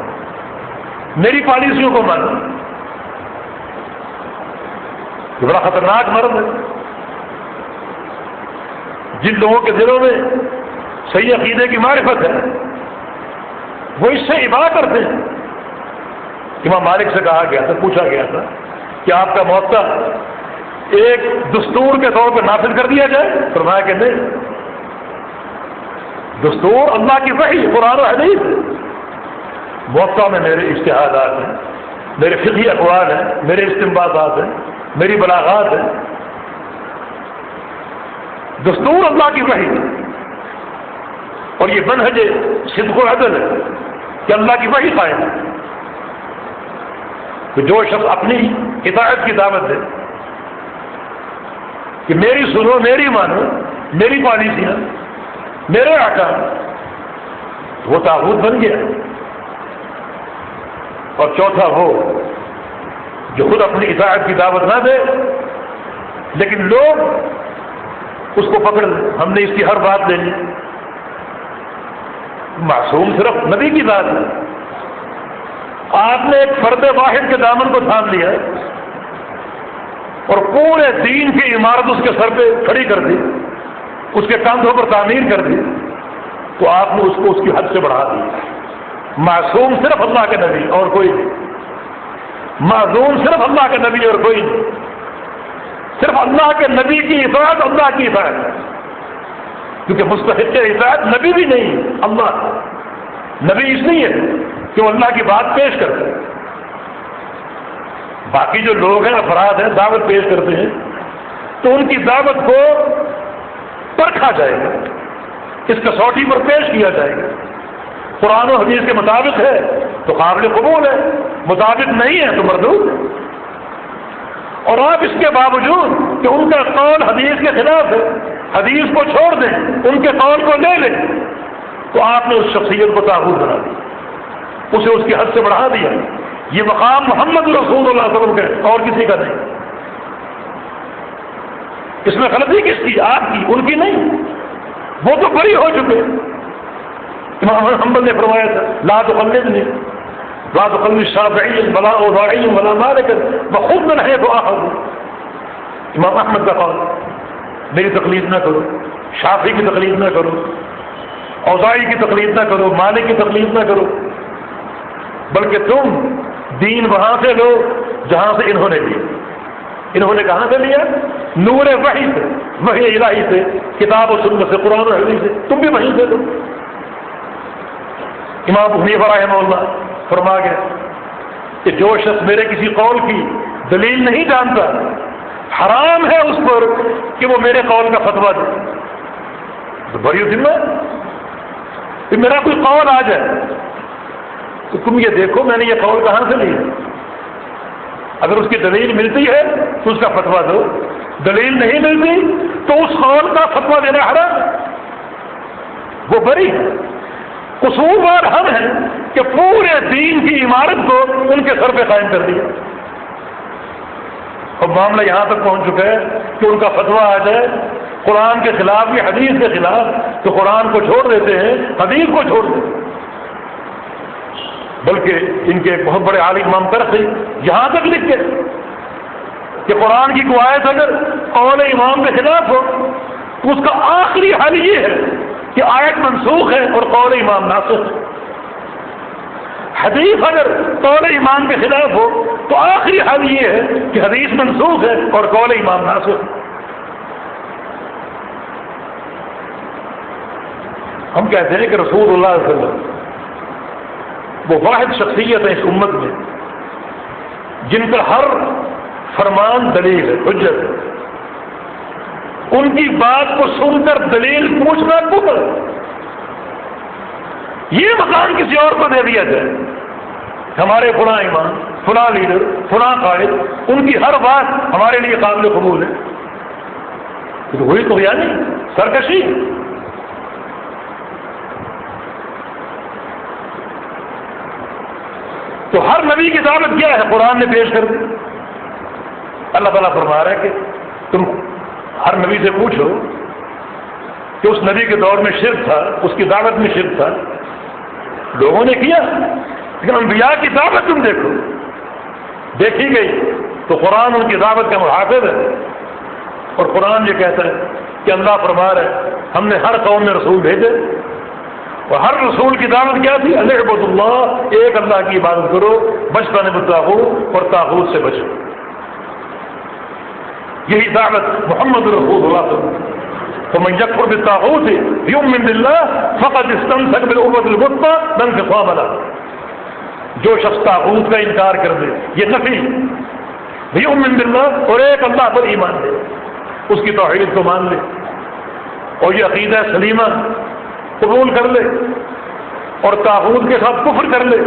میری پالیسیوں کو مانو۔ یہ بڑا خطرناک مرض ہے۔ جن لوگوں کے دلوں میں صحیح عقیدے کی معرفت ہے وہ اس سے ابا کرتے ہیں۔ امام مالک سے کہا گیا تھا، پوچھا گیا تھا کہ آپ کا موطا ایک دستور کے طور پر نافذ کر دیا جائے؟ فرمایا کہ نہیں، دستور اللہ کی وحی قرآن و حدیث ہے، موطا میں میرے اجتہادات ہیں، میرے فقہی اقوال ہیں، میرے استنباطات ہیں، میری بلاغات ہیں۔ دستور اللہ کی وحی اور یہ منہج صدق و عدل ہے کہ اللہ کی وحی قائم ہے۔ تو جو شخص اپنی اطاعت کی دعوت دے کہ میری سنو، میری مانو، میری پالیسیاں، میرے احکام، وہ طاغوت بن گیا۔ اور چوتھا وہ جو خود اپنی اطاعت کی دعوت نہ دے لیکن لوگ اس کو پکڑ لیں، ہم نے اس کی ہر بات لے لی۔ معصوم صرف نبی کی ذات ہے، آپ نے ایک فرد واحد کے دامن کو تھام لیا اور پورے دین کی عمارت اس کے سر پہ کھڑی کر دی، اس کے کاندھوں پر تعمیر کر دی، تو آپ نے اس کو اس کی حد سے بڑھا دی۔ معصوم صرف اللہ کے نبی اور کوئی نہیں، معصوم صرف اللہ کے نبی اور کوئی نہیں، صرف اللہ کے نبی کی اطاعت اللہ کی اطاعت ہے، کیونکہ مستحق اطاعت نبی بھی نہیں، اللہ نبی اس لیے ہے کہ وہ اللہ کی بات پیش کرتے ہیں۔ باقی جو لوگ ہیں، افراد ہیں، دعوت پیش کرتے ہیں تو ان کی دعوت کو پرکھا جائے گا، اس کسوٹی پر پیش کیا جائے گا۔ قرآن و حدیث کے مطابق ہے تو قابل قبول ہے، مطابق نہیں ہے تو مردود ہے۔ اور آپ اس کے باوجود کہ ان کا قول حدیث کے خلاف ہے، حدیث کو چھوڑ دیں، ان کے قول کو لے لیں، تو آپ نے اس شخصیت کو طاغوت بنا دیا، اسے اس کی حد سے بڑھا دیا۔ یہ مقام محمد رسول اللہ صلی اللہ علیہ وسلم کا ہے اور کسی کا نہیں۔ اس میں غلطی کس کی؟ آپ کی، ان کی نہیں، وہ تو بری ہو چکے۔ امام حنبل نے فرمایا تھا لا تقلدنی لا تقلد الشافعی ولا اوزاعی ولا مالک وخذ من حیث اخذ۔ امام احمد کا قول، میری تقلید نہ کرو، شافعی کی تقلید نہ کرو، اوزاعی کی تقلید نہ کرو، مالک کی تقلید نہ کرو، بلکہ تم دین وہاں سے لو جہاں سے انہوں نے لیا۔ انہوں نے کہاں سے لیا؟ نور وحی سے، وحی الہی سے، کتاب و سنت سے، قرآن و حدیث سے، تم بھی وہیں سے لو۔ امام ابو حنیفہ رحمہ اللہ فرما گئے کہ جو شخص میرے کسی قول کی دلیل نہیں جانتا، حرام ہے اس پر کہ وہ میرے قول کا فتویٰ دے۔ تو بڑی ذمہ کہ میرا کوئی قول آ جائے تو تم یہ دیکھو میں نے یہ قول کہاں سے لیا، اگر اس کی دلیل ملتی ہے تو اس کا فتویٰ دو، دلیل نہیں ملتی تو اس قول کا فتویٰ دینا حرام ہے، وہ بری ہے۔ قصوروار ہم ہیں کہ پورے دین کی عمارت کو ان کے سر پہ قائم کر دیا، اور معاملہ یہاں تک پہنچ چکا ہے کہ ان کا فتویٰ آ جائے قرآن کے خلاف یا حدیث کے خلاف تو قرآن کو چھوڑ دیتے ہیں، حدیث کو چھوڑ دیتے ہیں۔ بلکہ ان کے ایک بہت بڑے عالم امام ترخی یہاں تک لکھتے کہ قرآن کی کوئی آیت اگر قول امام کے خلاف ہو تو اس کا آخری حل یہ ہے کہ آیت منسوخ ہے اور قول امام ناسخ ہے۔ حدیث اگر قول امام کے خلاف ہو تو آخری حل یہ ہے کہ حدیث منسوخ ہے اور قول امام ناسخ ہے۔ ہم کہتے ہیں کہ رسول اللہ صلی اللہ علیہ وسلم وہ واحد شخصیت ہے اس امت میں جن کا ہر فرمان دلیل ہے، حجت ہے. ان کی بات کو سن کر دلیل پوچھنا کفر ہے. یہ مقام کسی اور کو دے دیا جائے، ہمارے فلاں امام، فلاں لیڈر، فلاں قائد، ان کی ہر بات ہمارے لیے قابل قبول ہے، تو وہی تو یعنی سرکشی. تو ہر نبی کی دعوت کیا ہے؟ قرآن نے پیش کر دی. اللہ تعالیٰ فرما رہا ہے کہ تم ہر نبی سے پوچھو کہ اس نبی کے دور میں شرک تھا، اس کی دعوت میں شرک تھا، لوگوں نے کیا، لیکن انبیاء کی دعوت تم دیکھو، دیکھی گئی. تو قرآن ان کی دعوت کا محافظ ہے. اور قرآن یہ کہتا ہے کہ اللہ فرما رہا ہے ہم نے ہر قوم میں رسول بھیجے، اور ہر رسول کی دعوت کیا تھی؟ اعبدوا اللہ، ایک اللہ کی عبادت کرو، واجتنبوا الطاغوت، اور طاغوت سے بچو. یہی دعوت محمد رسول اللہ صلی اللہ علیہ وسلم. فمن یکفر بالطاغوت یؤمن باللہ فقد استمسک بالعروۃ الوثقی لا انفصام لها. جو شخص طاغوت کا انکار کر دے، یہ نفی، یؤمن باللہ، اور ایک اللہ پر ایمان لے، اس کی توحید کو مان لے، اور یہ عقیدہ سلیمہ قبول کر لے، اور طاغوت کے ساتھ کفر کر لے،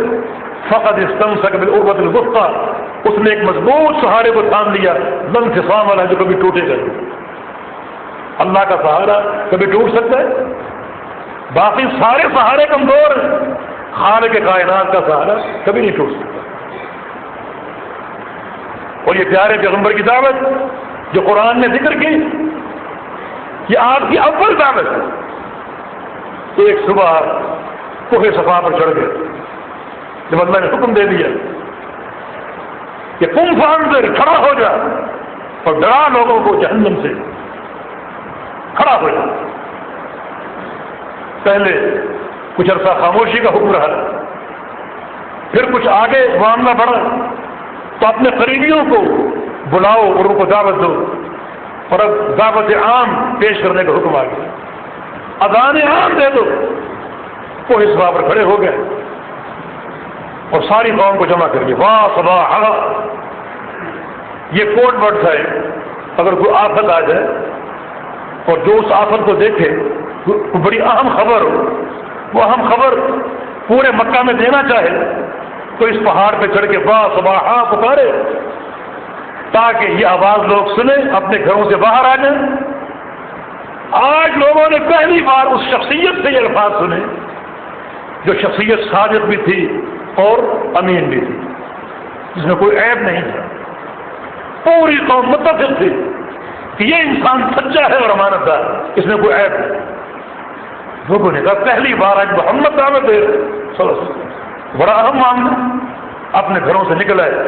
فقد استمسک بالعروۃ الوثقی، اس نے ایک مضبوط سہارے کو تھام لیا، لا انفصام والا، جو کبھی ٹوٹے گا. اللہ کا سہارا کبھی ٹوٹ سکتا ہے؟ باقی سارے سہارے کمزور ہیں، خالق کائنات کا سہارا کبھی نہیں ٹوٹ سکتا. اور یہ پیارے پیغمبر کی دعوت جو قرآن نے ذکر کی، یہ آپ کی اول دعوت ہے. ایک صبح کوہ صفا پر چڑھ گئے جب اللہ نے حکم دے دیا کہ قم فانذر، کھڑا ہو جا اور ڈرا لوگوں کو جہنم سے، کھڑا ہو جا. پہلے کچھ عرصہ خاموشی کا حکم رہا، پھر کچھ آگے معاملہ بڑھا تو اپنے قریبیوں کو بلاؤ اور ان کو دعوت دو، اور اب دعوت عام پیش کرنے کا حکم آ گیا. اذان عام دے دو. وہ اس بات پر کھڑے ہو گئے اور ساری قوم کو جمع کر لیا. واہ صباح، یہ کوڈ ورڈ ہے. اگر کوئی آفت آ جائے اور جو اس آفت کو دیکھے کوئی بڑی اہم خبر ہو، وہ اہم خبر پورے مکہ میں دینا چاہے تو اس پہاڑ پہ چڑھ کے واہ صباح پکارے، تاکہ یہ آواز لوگ سنیں، اپنے گھروں سے باہر آ جائیں. آج لوگوں نے پہلی بار اس شخصیت سے یہ الفاظ سنے جو شخصیت صادق بھی تھی اور امین بھی تھی، جس میں کوئی عیب نہیں تھا. پوری قوم متفق تھی کہ یہ انسان سچا ہے اور امانت دار، اس میں کوئی عیب نہیں. لوگوں نے کہا پہلی بار آج محمد دعوت دے رہے، بڑا اہم معاملہ. اپنے گھروں سے نکل آئے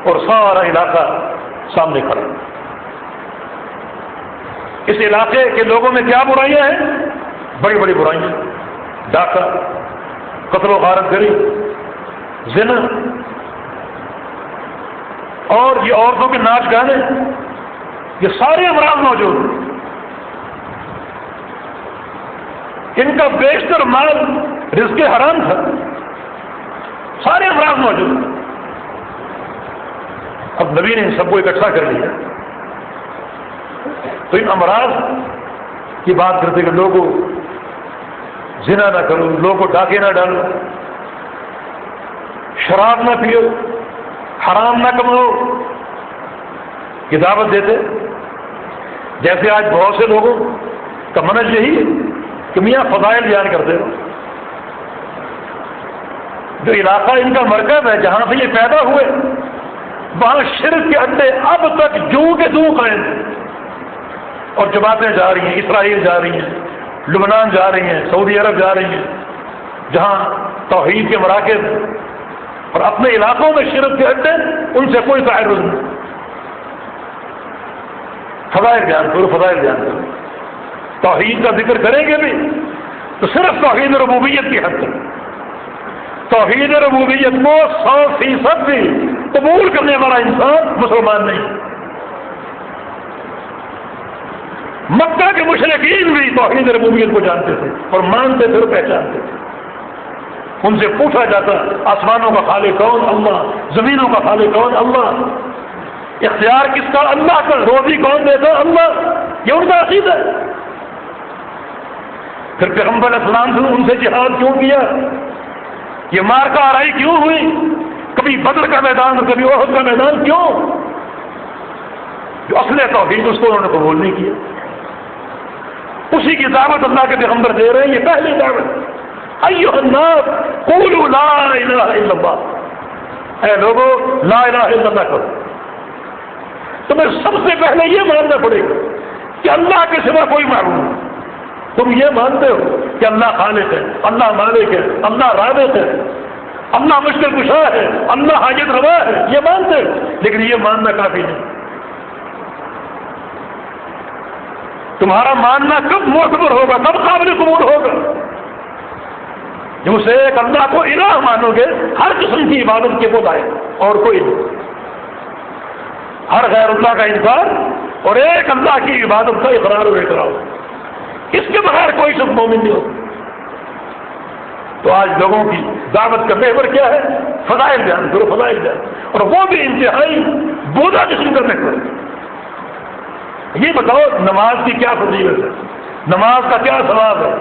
اور سارا علاقہ سامنے کھڑا. اس علاقے کے لوگوں میں کیا برائیاں ہیں؟ بڑی بڑی برائیاں، ڈاکہ، قتل و غارت گری، زنا، اور یہ عورتوں کے ناچ گانے، یہ سارے امراض موجود ہیں. ان کا بیشتر مال رزق حرام تھا، سارے امراض موجود ہیں. اب نبی نے سب کو اکٹھا کر لیا تو ان امراض کی بات کرتے کہ لوگوں زنا نہ کرو، لوگوں ڈاکے نہ ڈالو، شراب نہ پیو، حرام نہ کماؤ، یہ دعوت دیتے. جیسے آج بہت سے لوگوں کا منج یہی ہے کہ میاں فضائل بیان کرتے ہو. جو علاقہ ان کا مرکز ہے، جہاں سے یہ پیدا ہوئے، وہاں شرک کے اڈے اب تک جوں کے دوں قائم ہیں، اور جماعتیں جا رہی ہیں، اسرائیل جا رہی ہیں، لبنان جا رہی ہیں، سعودی عرب جا رہی ہیں، جہاں توحید کے مراکز ہیں، اور اپنے علاقوں میں شرک کے اڈے، ان سے کوئی تعرض نہیں. فضائل بیان کرو، فضائل بیان کرو. توحید کا ذکر کریں گے بھی تو صرف توحید ربوبیت کی حد تک. توحید ربوبیت کو 100% بھی قبول کرنے والا انسان مسلمان نہیں. مکہ کے مشرکین بھی توحید ربوبیت کو جانتے تھے اور مانتے تھے اور پہچانتے تھے. ان سے پوچھا جاتا آسمانوں کا خالق کون؟ اللہ. زمینوں کا خالق کون؟ اللہ. اختیار کس کا؟ اللہ کا. روزی کون دیتا؟ اللہ. یہ ان کا عقیدہ ہے. پھر پیغمبر علیہ السلام سے ان سے جہاد کیوں کیا؟ یہ مارکا آرائی کیوں ہوئی؟ کبھی بدر کا میدان کبھی احد کا میدان کیوں؟ جو اصل توحید اس کو انہوں نے قبول نہیں کیا. اسی کی دعوت اللہ کے پیغمبر دے رہے ہیں. یہ پہلی دعوت ایھا الناس قولوا لا الہ الا اللہ. اے لوگو لا الہ الا اللہ کرو. تمہیں سب سے پہلے یہ ماننا پڑے گا کہ اللہ کے سوا کوئی معبود نہیں. تم یہ مانتے ہو کہ اللہ خالق ہے، اللہ مالک ہے، اللہ رازق ہے، اللہ مشکل کشا ہے، اللہ حاجت روا ہے، یہ مانتے ہو. لیکن یہ ماننا کافی نہیں. تمہارا ماننا کب معتبر ہوگا، کب قابل قبول ہوگا؟ جب اسے ایک اللہ کو الہ مانو گے ہر قسم کی عبادت کے بدائے اور کوئی نہیں. ہر غیر اللہ کا انکار اور ایک اللہ کی عبادت کا اقرار و اعتراف. اس کے بغیر کوئی شخص مومن نہیں ہوتا. تو آج لوگوں کی دعوت کا محور کیا ہے؟ فضائل بیان کرو، فضائل بیان، اور وہ بھی انتہائی بوجھا قسم کا محور. یہ بتاؤ نماز کی کیا فضیلت ہے، نماز کا کیا ثواب ہے،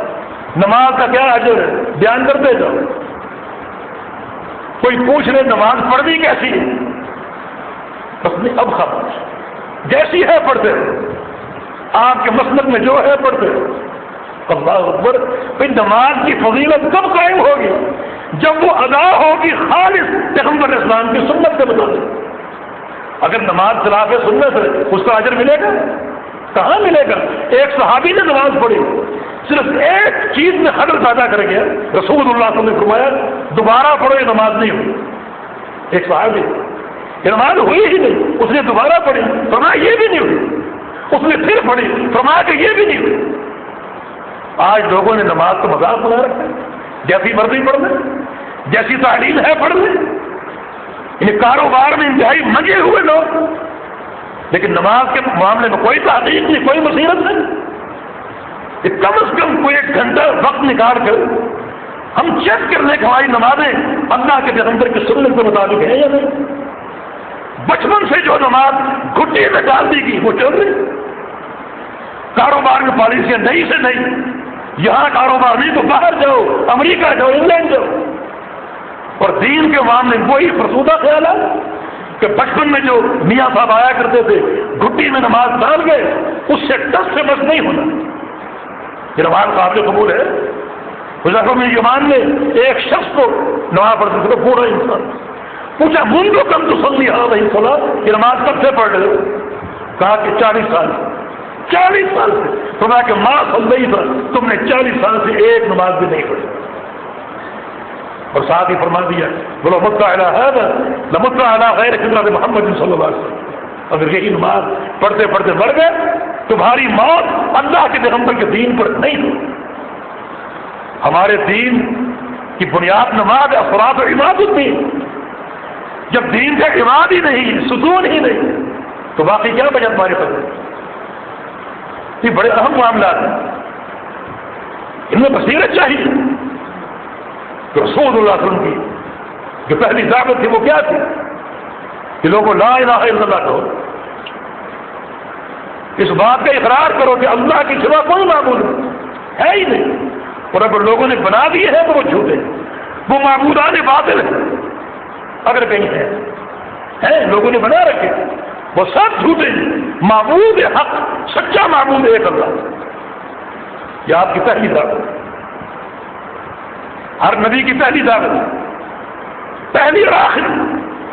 نماز کا کیا اجر ہے، بیان کرتے جاؤ. کوئی پوچھ لے نماز پڑھنی کیسی ہے، بس نہیں اب خبر جیسی ہے پڑھتے ہو، آپ کے مسلک میں جو ہے پڑھتے ہو. اللہ اکبر. پھر نماز کی فضیلت کب قائم ہوگی؟ جب وہ ادا ہوگی خالص پیغمبر اسلام کی سنت کے مطابق. اگر نماز خلاف سنت ہے اس کا اجر ملے گا؟ کہاں ملے گا؟ ایک صحابی نے نماز پڑھی، صرف ایک چیز میں خلل پیدا کر گیا. رسول اللہ صلی اللہ علیہ وسلم نے فرمایا دوبارہ پڑھو، یہ نماز نہیں ہوئی. ایک صحابی یہ نماز ہوئی ہی نہیں، اس نے دوبارہ پڑھی، فرمایا یہ بھی نہیں ہوئی. اس نے پھر پڑھی، فرمایا کہ یہ بھی نہیں ہوئی. آج لوگوں نے نماز کو مذاق بنا رکھا ہے. جیسی مرضی پڑھ لیں، جیسی تعلیم ہے پڑھ لیں. یعنی کاروبار میں انتہائی منجے ہوئے لوگ، لیکن نماز کے معاملے میں کوئی تحقیق نہیں، کوئی بصیرت نہیں. کہ کم از کم کوئی ایک گھنٹہ وقت نکال کر ہم چیک کر لیں کہ ہماری نمازیں اللہ کے پیغمبر کی سنت کے مطابق ہیں یا نہیں. بچپن سے جو نماز گھٹی میں ڈال دی گئی وہ چل رہی. کاروبار میں پالیسیاں نئی سے نئی. یہاں کاروبار نہیں تو باہر جاؤ، امریکہ جاؤ، انگلینڈ جاؤ. اور دین کے معاملے میں وہی فرسودہ خیال ہے کہ بچپن میں جو میاں صاحب آیا کرتے تھے گھٹی میں نماز ڈال گئے، اس سے ٹس سے بس نہیں ہونا. یہ نماز قابل قبول ہے. حضرت میں یمان نے ایک شخص کو نماز پڑھتے تھے، پورا انسان پوچھا منذ کم تو صلی علیہ الصلاۃ، یہ نماز کب سے پڑھ رہے ہو؟ کہا کہ 40 سال. 40 سال سے. فرمایا کہ ماں صلی تھا، تم نے 40 سال سے ایک نماز بھی نہیں پڑھی. اور ساتھ ہی فرما دیا بولو متع علی ھذا لمتع علی غیر فطرت محمد صلی اللہ علیہ وسلم. اگر یہی نماز پڑھتے پڑھتے مر گئے تمہاری موت اللہ کے پیغمبر کے دین پر نہیں ہو. ہمارے دین کی بنیاد نماز ہے، صلاۃ و عماد الدین. جب دین کا عماد ہی نہیں، ستون ہی نہیں، تو باقی کیا بچا تمہارے پاس؟ یہ بڑے اہم معاملات ہیں، ان میں بصیرت چاہیے. تو رسول اللہ صلی اللہ علیہ وسلم کی جو پہلی دعوت تھی وہ کیا تھی؟ کہ لوگوں لا الہ الا اللہ کہو، اس بات کا اقرار کرو کہ اللہ کے سوا کوئی معبود ہے ہی نہیں. اور اگر لوگوں نے بنا دیے ہیں تو وہ جھوٹے ہیں، وہ معبودان باطل ہیں. اگر کہیں ہے لوگوں نے بنا رکھے وہ سب جھوٹے ہیں. معبود حق سچا معبود ایک اللہ. یہ آپ کی پہلی دعوت، ہر نبی کی پہلی دعوت، پہلی اور آخری،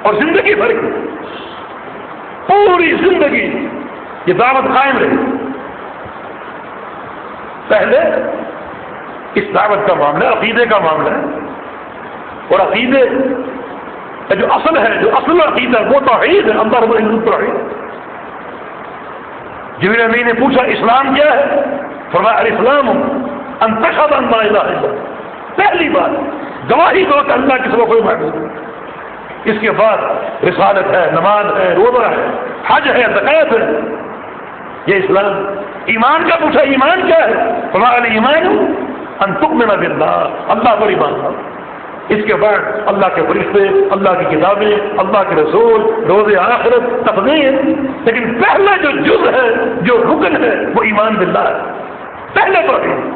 اور زندگی بھر کی پوری زندگی یہ دعوت قائم رہی. پہلے اس دعوت کا معاملہ عقیدے کا معاملہ ہے، اور عقیدے کا جو اصل ہے، جو اصل عقیدہ وہ توحید ہے. اللہ رب العزت توحید. جبریل امین نے پوچھا اسلام کیا ہے؟ فرمایا الاسلام ان تشہد ان لا الہ الا اللہ. پہلی بات گواہی دو کہ اللہ کے سوا کوئی معبود نہیں. اس کے بعد رسالت ہے، نماز ہے، روزہ ہے، حج ہے، زکات ہے. یہ اسلام. ایمان کا پوچھا ایمان کیا ہے؟ فرمایا الایمان ان تؤمن باللہ، اللہ پر ایمان لاؤ، اس کے بعد اللہ کے فرشتے، اللہ کی کتابیں، اللہ کے رسول، روز آخرت، تقدیر، لیکن پہلا جو جز ہے، جو رکن ہے، وہ ایمان باللہ ہے، پہلے توحید۔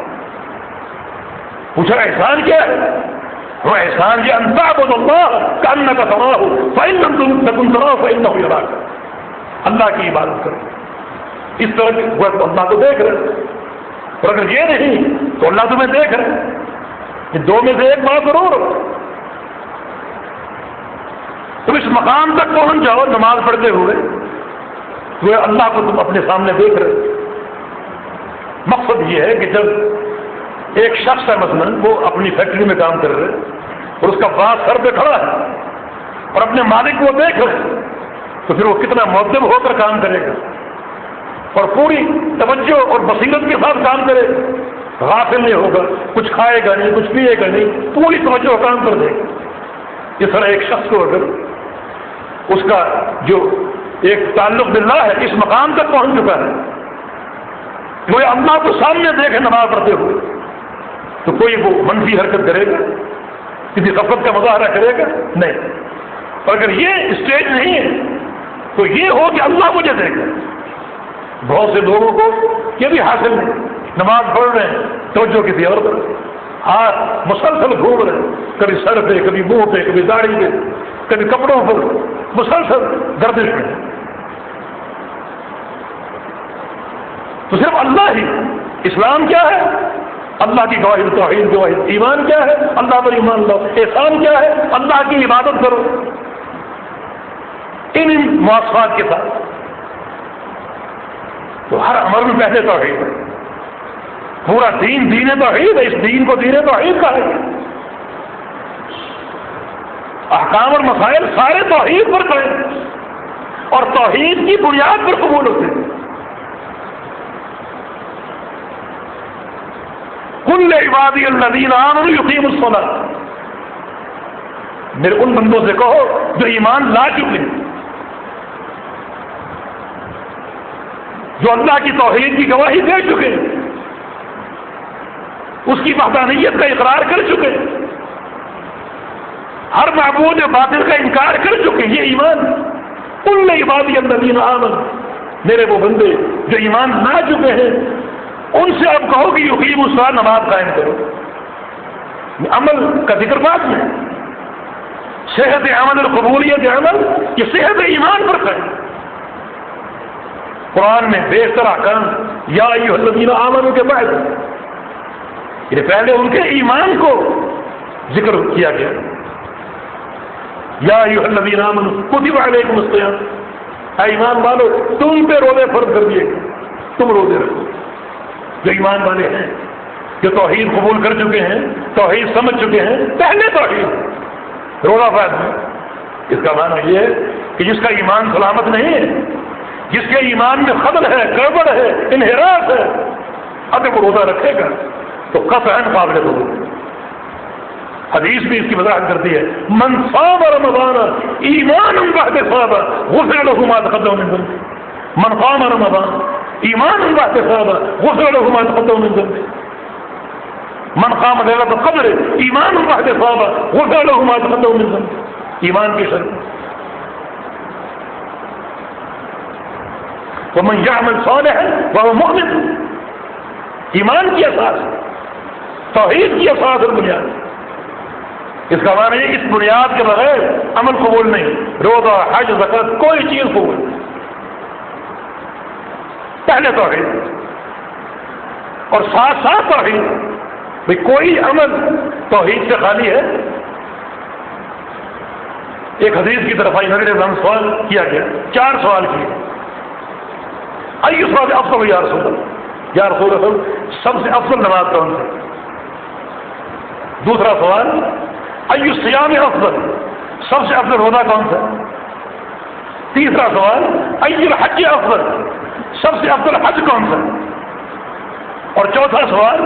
پوچھا احسان کیا ہے؟ وہ احسان یہ ان تعبد اللہ کأنک تراہ فإن لم تکن تراہ فإنہ یراک، اللہ کی عبادت کرو اس طرح کہ وہ اللہ کو دیکھ رہے، اور اگر یہ نہیں تو اللہ تمہیں دیکھ رہے، یہ دو میں سے ایک بات ضرور ہو۔ تم اس مقام تک پہنچ جاؤ نماز پڑھتے ہوئے تو اللہ کو تم اپنے سامنے دیکھ رہے۔ مقصد یہ ہے کہ جب ایک شخص ہے مثلا وہ اپنی فیکٹری میں کام کر رہے اور اس کا باس سر پہ کھڑا ہے اور اپنے مالک کو دیکھ رہے، تو پھر وہ کتنا مؤدب ہو کر کام کرے گا اور پوری توجہ اور بصیرت کے ساتھ کام کرے گا، غافل نہیں ہوگا، کچھ کھائے گا نہیں، کچھ پیے گا نہیں، پوری توجہ کام کر دے گا۔ اس طرح ایک شخص کو اگر اس کا جو ایک تعلق باللہ ہے اس مقام تک پہنچ چکا ہے، وہ اللہ کو سامنے دیکھے نماز پڑھتے ہوئے، تو کوئی وہ منفی حرکت کرے گا، کسی غفلت کا مظاہرہ کرے گا نہیں۔ اور اگر یہ اسٹیج نہیں ہے تو یہ ہو کہ اللہ مجھے دیکھے۔ بہت سے لوگوں کو یہ بھی حاصل نہیں، نماز پڑھ رہے ہیں توجہ کسی اور طرف، ہاتھ مسلسل گھوم رہے ہیں، کبھی سر پہ، کبھی منہ پہ، کبھی داڑھی پہ، کبھی کپڑوں پر، مسلسل گردش میں۔ تو صرف اللہ ہی۔ اسلام کیا ہے؟ اللہ کی گواہی، توحید گواہی۔ ایمان کیا ہے؟ اللہ پر ایمان لاؤ۔ احسان کیا ہے؟ اللہ کی عبادت کرو ان مواصفات کے ساتھ۔ تو ہر عمل میں پہلے توحید ہے، پورا دین دین توحید ہے، اس دین کو دین توحید کہا ہے۔ احکام اور مسائل سارے توحید پر کھڑے اور توحید کی بنیاد پر قبول ہوتے ہیں۔ کل عبادی الذین آمنوا یقیموا الصلاۃ، میرے ان بندوں سے کہو جو ایمان لا چکے ہیں، جو اللہ کی توحید کی گواہی دے چکے ہیں، اس کی وحدانیت کا اقرار کر چکے ہیں، ہر معبود باطل کا انکار کر چکے ہیں، یہ ایمان۔ کل عبادی الذین آمنوا، میرے وہ بندے جو ایمان لا چکے ہیں ان سے اب کہو کہ یقیموا الصلاۃ، نماز قائم کرو۔ عمل کا ذکر بعد میں، صحت عمل اور قبولیت عمل یہ صحت ایمان پر ہے۔ قرآن میں بیشتر احکام یا ایھا الذین آمنوا کے بعد یہ پہلے ان کے ایمان کو ذکر کیا گیا۔ یا ایھا الذین آمنوا کتب علیکم الصیام، اے ایمان والو تم پہ روزے فرض کر دیے، تم روزے رکھو۔ جو ایمان والے ہیں، جو توحید قبول کر چکے ہیں، توحید سمجھ چکے ہیں، پہلے توحید، روزہ بعد میں۔ اس کا معنی یہ ہے کہ جس کا ایمان سلامت نہیں ہے، جس کے ایمان میں خلل ہے، گڑبڑ ہے، انحراف ہے، اگر وہ روزہ رکھے گا تو قطعاً قابل قبول۔ حدیث بھی اس کی وضاحت کرتی ہے، من صام رمضان ایمانا واحتسابا غفر له ما تقدم من ذنبه۔ من قام رمضان ایمانا واحتسابا غفر له ما تقدم من ذنبه۔ من قام ليلة القدر ایمانا واحتسابا غفر له ما تقدم من ذنبه۔ ایمان کی شرط۔ ومن يعمل صالحا وهو مؤمن، ایمان کی اساس، توحید کی اساس اور بنیاد۔ اس کا معنی ہے اس بنیاد کے بغیر عمل قبول نہیں، روزہ، حج، زکات، کوئی چیز قبول نہیں۔ پہلے توحید اور ساتھ ساتھ توحید، بھئی کوئی عمل توحید سے خالی ہے؟ ایک حدیث کی طرف آئی، نبی علیہ السلام سوال کیا گیا، 4 سوال کیے۔ ای صلاۃ افضل یا رسول اللہ، یا رسول اللہ سب سے افضل نماز کون سی؟ دوسرا سوال ای الصیام افضل، سب سے افضل روزہ کون سا؟ تیسرا سوال ای الحج افضل، سب سے افضل حج کون سا؟ اور چوتھا سوال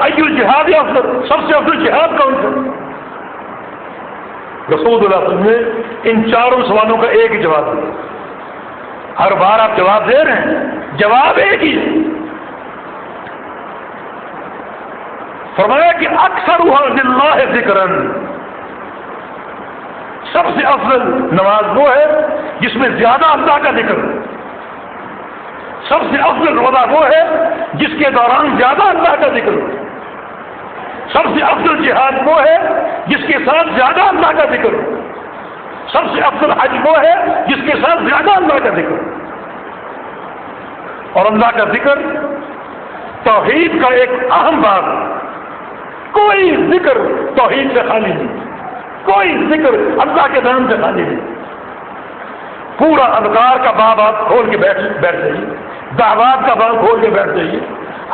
ای الجہاد افضل، سب سے افضل جہاد کون سا؟ رسول اللہ صلی اللہ علیہ وسلم نے ان 4 سوالوں کا ایک ہی جواب دیا، ہر بار آپ جواب دے رہے ہیں، جواب ایک ہی ہے۔ فرمایا کہ اکثرھا للہ ذکرا، سب سے افضل نماز وہ ہے جس میں زیادہ اللہ کا ذکر ہو، سب سے افضل روزہ وہ ہے جس کے دوران زیادہ اللہ کا ذکر ہو، سب سے افضل جہاد وہ ہے جس کے ساتھ زیادہ اللہ کا ذکر ہو، سب سے افضل حج وہ ہے جس کے ساتھ زیادہ اللہ کا ذکر ہو۔ اور اللہ کا ذکر توحید کا ایک اہم باب ہے۔ کوئی ذکر توحید سے خالی نہیں، کوئی ذکر اللہ کے نام سے خالی نہیں۔ پورا اذکار کا باب آپ کھول کے بیٹھ جائیے، دعوات کا باب کھول کے بیٹھ جائیے،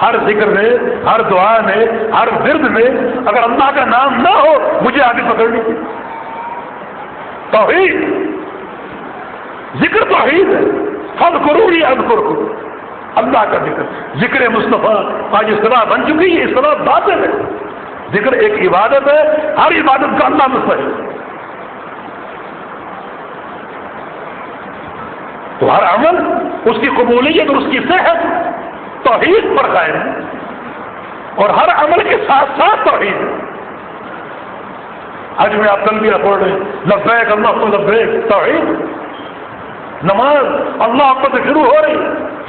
ہر ذکر میں، ہر دعا میں، ہر ورد میں اگر اللہ کا نام نہ ہو مجھے آگے پکڑ لیجیے۔ توحید، ذکر توحید ہے۔ فاذکرونی اذکرکم، اللہ کا ذکر، ذکر مصطفیٰ آج اصطلاح بن چکی ہے، اصطلاح باطل ہے۔ ذکر ایک عبادت ہے، ہر عبادت کا اللہ مستحق ہے۔ تو ہر عمل، اس کی قبولیت اور اس کی صحت توحید پر قائم ہے، اور ہر عمل کے ساتھ ساتھ توحید ہے۔ حج میں آپ تلبیہ پڑھ رہے ہیں، لبیک اللہم لبیک، توحید۔ نماز اللہ اکبر سے شروع ہو رہی،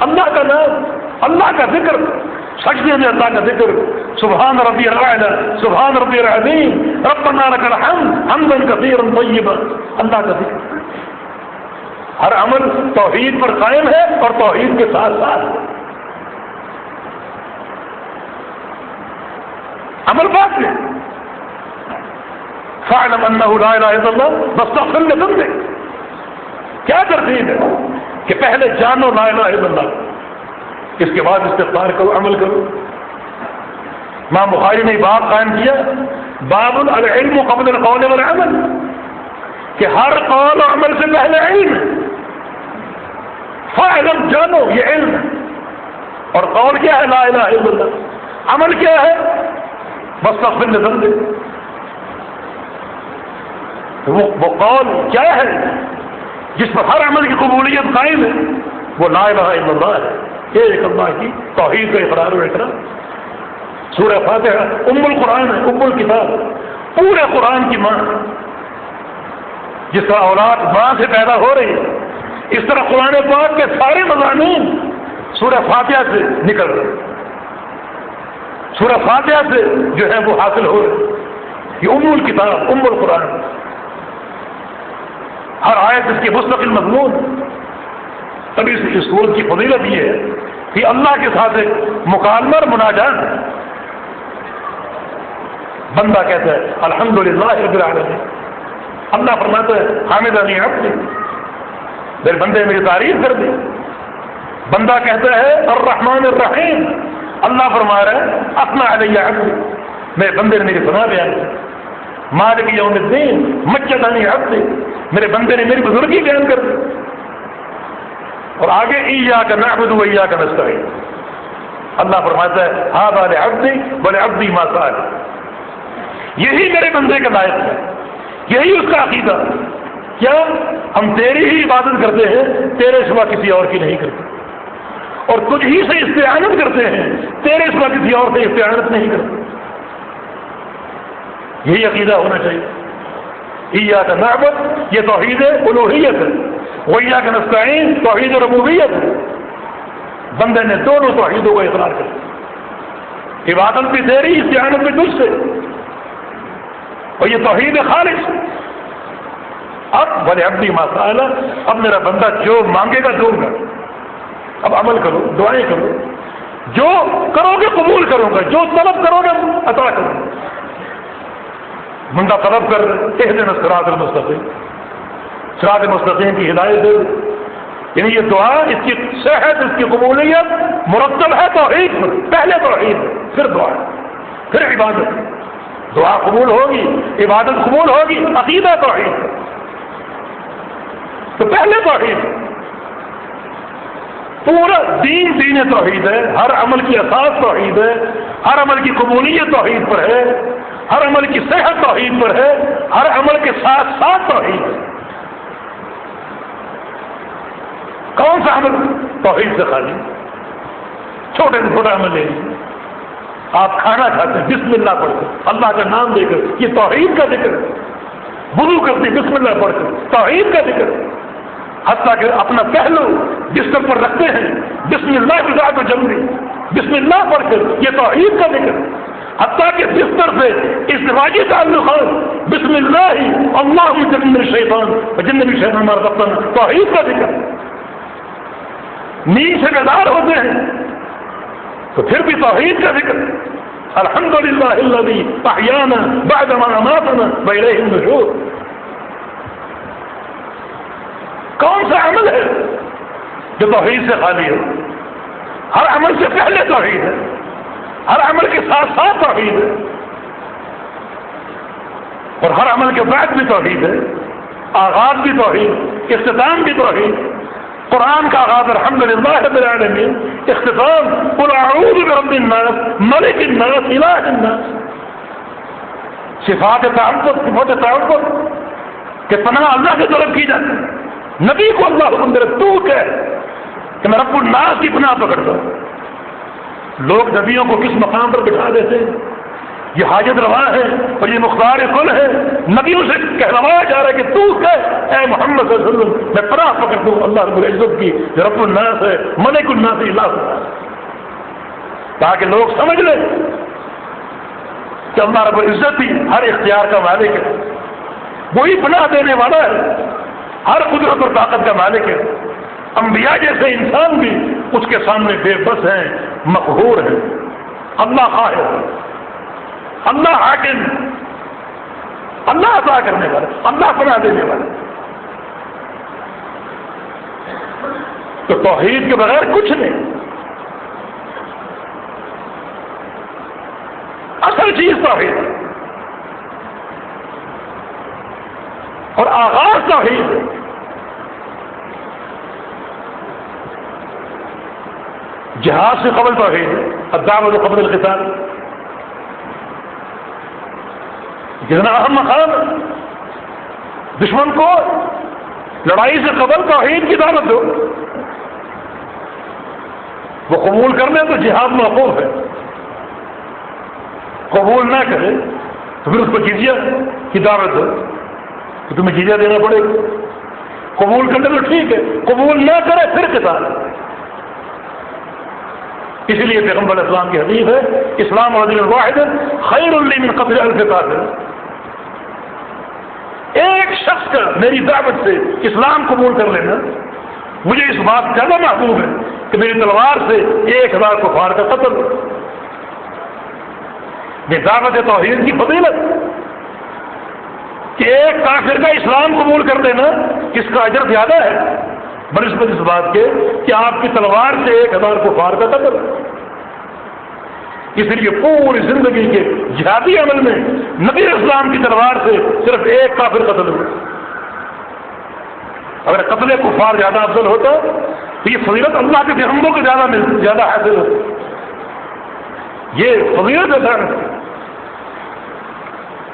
اللہ کا نام، اللہ کا ذکر، سجدے میں اللہ کا ذکر، سبحان ربی الاعلی، سبحان ربی العظیم، ربنا لک الحمد حمدا کثیرا طیبا، اللہ کا ذکر۔ ہر عمل توحید پر قائم ہے اور توحید کے ساتھ ساتھ عمل باقی ہے۔ فاعلم انہ لا الہ الا اللہ واستغفر لذنبک، کیا ترتیب ہے کہ پہلے جانو لا الہ الا اللہ، اس کے بعد استغفار کرو، عمل کرو۔ امام بخاری نے باب قائم کیا، باب العلم قبل القول والعمل، کہ ہر قول و عمل سے پہلے علم ہے۔ فاعلم، جانو، یہ علم ہے، اور قول کیا ہے؟ لا الہ الا اللہ۔ عمل کیا ہے؟ واستغفر لذنبک۔ وہ قول کیا ہے جس پر ہر عمل کی قبولیت قائم ہے؟ وہ لا الہ الا اللہ ہے، ایک اللہ کی توحید کا اقرار و اقرار۔ سورہ فاتحہ ام القرآن ہے، ام الکتاب، پورے قرآن کی ماں۔ جس طرح اولاد ماں سے پیدا ہو رہی ہے، اس طرح قرآن پاک کے سارے مضامین سورہ فاتحہ سے نکل رہے، سورہ فاتحہ سے جو ہے وہ حاصل ہو رہے۔ یہ ام الکتاب، ام القرآن، ہر آیت اس کے مستقل مضمون۔ تبھی اس سورت کی فضیلت یہ ہے کہ اللہ کے ساتھ ایک مکالمہ اور مناجات ہے۔ بندہ کہتا ہے الحمدللہ رب العالمین، اللہ فرماتا ہے حامدنی عبدی، میرے بندے میری تعریف کر دی۔ بندہ کہتا ہے الرحمن الرحیم، اللہ فرما رہا ہے اثنى علی عبدی، میرے بندے نے میری ثنا بیان کی۔ مالک یوم الدین مجدنی عبدی، میرے بندے نے میری بزرگی بیان کر دی۔ اور آگے ایاک نعبد و ایاک نستعین، اللہ فرماتا ہے ھذا لعبدی ولعبدی ما سأل، یہی میرے بندے کا لائق ہے، یہی اس کا عقیدہ۔ کیا ہم تیری ہی عبادت کرتے ہیں، تیرے سوا کسی اور کی نہیں کرتے، اور تجھ ہی سے استعانت کرتے ہیں، تیرے سوا کسی اور سے استعانت نہیں کرتے۔ یہی عقیدہ ہونا چاہیے۔ ایاک نعبد، یہ توحید الوہیت ہے، وایاک نستعین توحید ربوبیت ہے۔ بندے نے دونوں توحیدوں کو اقرار کیا، عبادت بھی تیری، استعانت بھی تجھ سے، اور یہ توحید خالص۔ اب بھلے عبدی ما سأل، اب میرا بندہ جو مانگے گا دوں گا۔ اب عمل کرو، دعائیں کرو، جو کرو گے قبول کروں گا، جو طلب کرو گے عطا کروں گا۔ بندہ طلب کر اہدنا الصراط المستقیم، صراط مستقیم کی ہدایت دے، یعنی یہ دعا، اس کی صحت، اس کی قبولیت مرتب ہے توحید پر، پہلے توحید پھر دعا پھر عبادت۔ دعا قبول ہوگی، عبادت قبول ہوگی، عقیدہ توحید، تو پہلے توحید۔ پورا دین دین توحید ہے، ہر عمل کی اساس توحید ہے، ہر عمل کی قبولیت توحید پر ہے، ہر عمل کی صحت توحید پر ہے، ہر عمل کے ساتھ ساتھ توحید ہے۔ کون سا عمل توحید سے خالی؟ چھوٹے سے چھوٹا عمل لے لیجیے. آپ کھانا کھاتے ہیں بسم اللہ پڑھ کر, اللہ کا نام لے کر, یہ توحید کا ذکر ہے. وضو کرتے بسم اللہ پڑھ کر, توحید کا ذکر ہے. حتیٰ کہ اپنا پہلو بستر پر رکھتے ہیں بسم اللہ کی ذات و جمری, بسم اللہ پڑھ کر, یہ توحید کا ذکر ہے. حتیٰ کہ بستر سے ازدواجی تعلقات بسم اللہ اللہ جن الشیطان جن بھی شیطان ہمارا دفتر, توحید کا ذکر. نیند سے بیدار ہوتے ہیں تو پھر بھی توحید کا ذکر. الحمدللہ الذی احیانا بعد ما اماتنا والیہ النشور. کون سا عمل ہے جو توحید سے خالی ہے؟ ہر عمل سے پہلے توحید ہے, ہر عمل کے ساتھ ساتھ توحید ہے, اور ہر عمل کے بعد بھی توحید ہے. آغاز بھی توحید, اختتام بھی توحید. قرآن کا آغاز الحمدللہ رب العالمین, اختتام قل اعوذ برب الناس ملک الناس الہ الناس. صفات تعبد کہ پناہ اللہ کی طلب کی جاتی ہے. نبی کو اللہ حکم دے تو کہ میں رب الناس کی پناہ پکڑتا ہوں. لوگ نبیوں کو کس مقام پر بٹھا دیتے ہیں؟ یہ حاجت روا ہے اور یہ مختار کل ہے. نبیوں سے کہلوایا جا رہا ہے کہ تو کہ اے محمد صلی اللہ علیہ وسلم میں پناہ پکڑتا ہوں اللہ رب العزت کی جو رب الناس ہے, ملک الناس الہ الناس, تاکہ لوگ سمجھ لیں کہ اللہ رب العزت ہی ہر اختیار کا مالک ہے, وہی پناہ دینے والا ہے, ہر قدرت اور طاقت کا مالک ہے. انبیاء جیسے انسان بھی اس کے سامنے بے بس ہیں, مقہور ہیں. اللہ قاہر, اللہ حاکم, اللہ عطا کرنے والا, اللہ پناہ دینے والا. تو توحید کے بغیر کچھ نہیں. اصل چیز توحید ہے اور آغاز توحید ہے. جہاد سے قبل توحید ہے, الدعوۃ قبل القتال. کتنا اہم مقام ہے. دشمن کو لڑائی سے قبل توحید کی دعوت دو, وہ قبول کر لیں تو جہاد موقوف ہے, قبول نہ کرے تو پھر اس کو جزیہ کی دعوت دو کہ تمہیں جزیہ دینا پڑے گا. قبول کر لے تو ٹھیک ہے, قبول نہ کرے پھر قتال. اسی لیے پیغمبر اسلام کی حدیث ہے اسلام رجل واحد خیر لی من قتل الف کافر. ایک شخص کا میری دعوت سے اسلام قبول کر لینا مجھے اس بات زیادہ محبوب ہے کہ میری تلوار سے 1000 کفار کا قتل. یہ دعوت توحید کی فضیلت کہ ایک کافر کا اسلام قبول کر دینا اس کا اجر زیادہ ہے بنسبت اس بات کے کہ آپ کی تلوار سے 1000 کفار کا قتل. اس لیے پوری زندگی کے جہادی عمل میں نبی اسلام کی تلوار سے صرف ایک کافر قتل ہوا. اگر قتل کفار زیادہ افضل ہوتا تو یہ فضیلت اللہ کے پیغمبروں کو زیادہ حاصل ہوتی. یہ فضیلت ہے.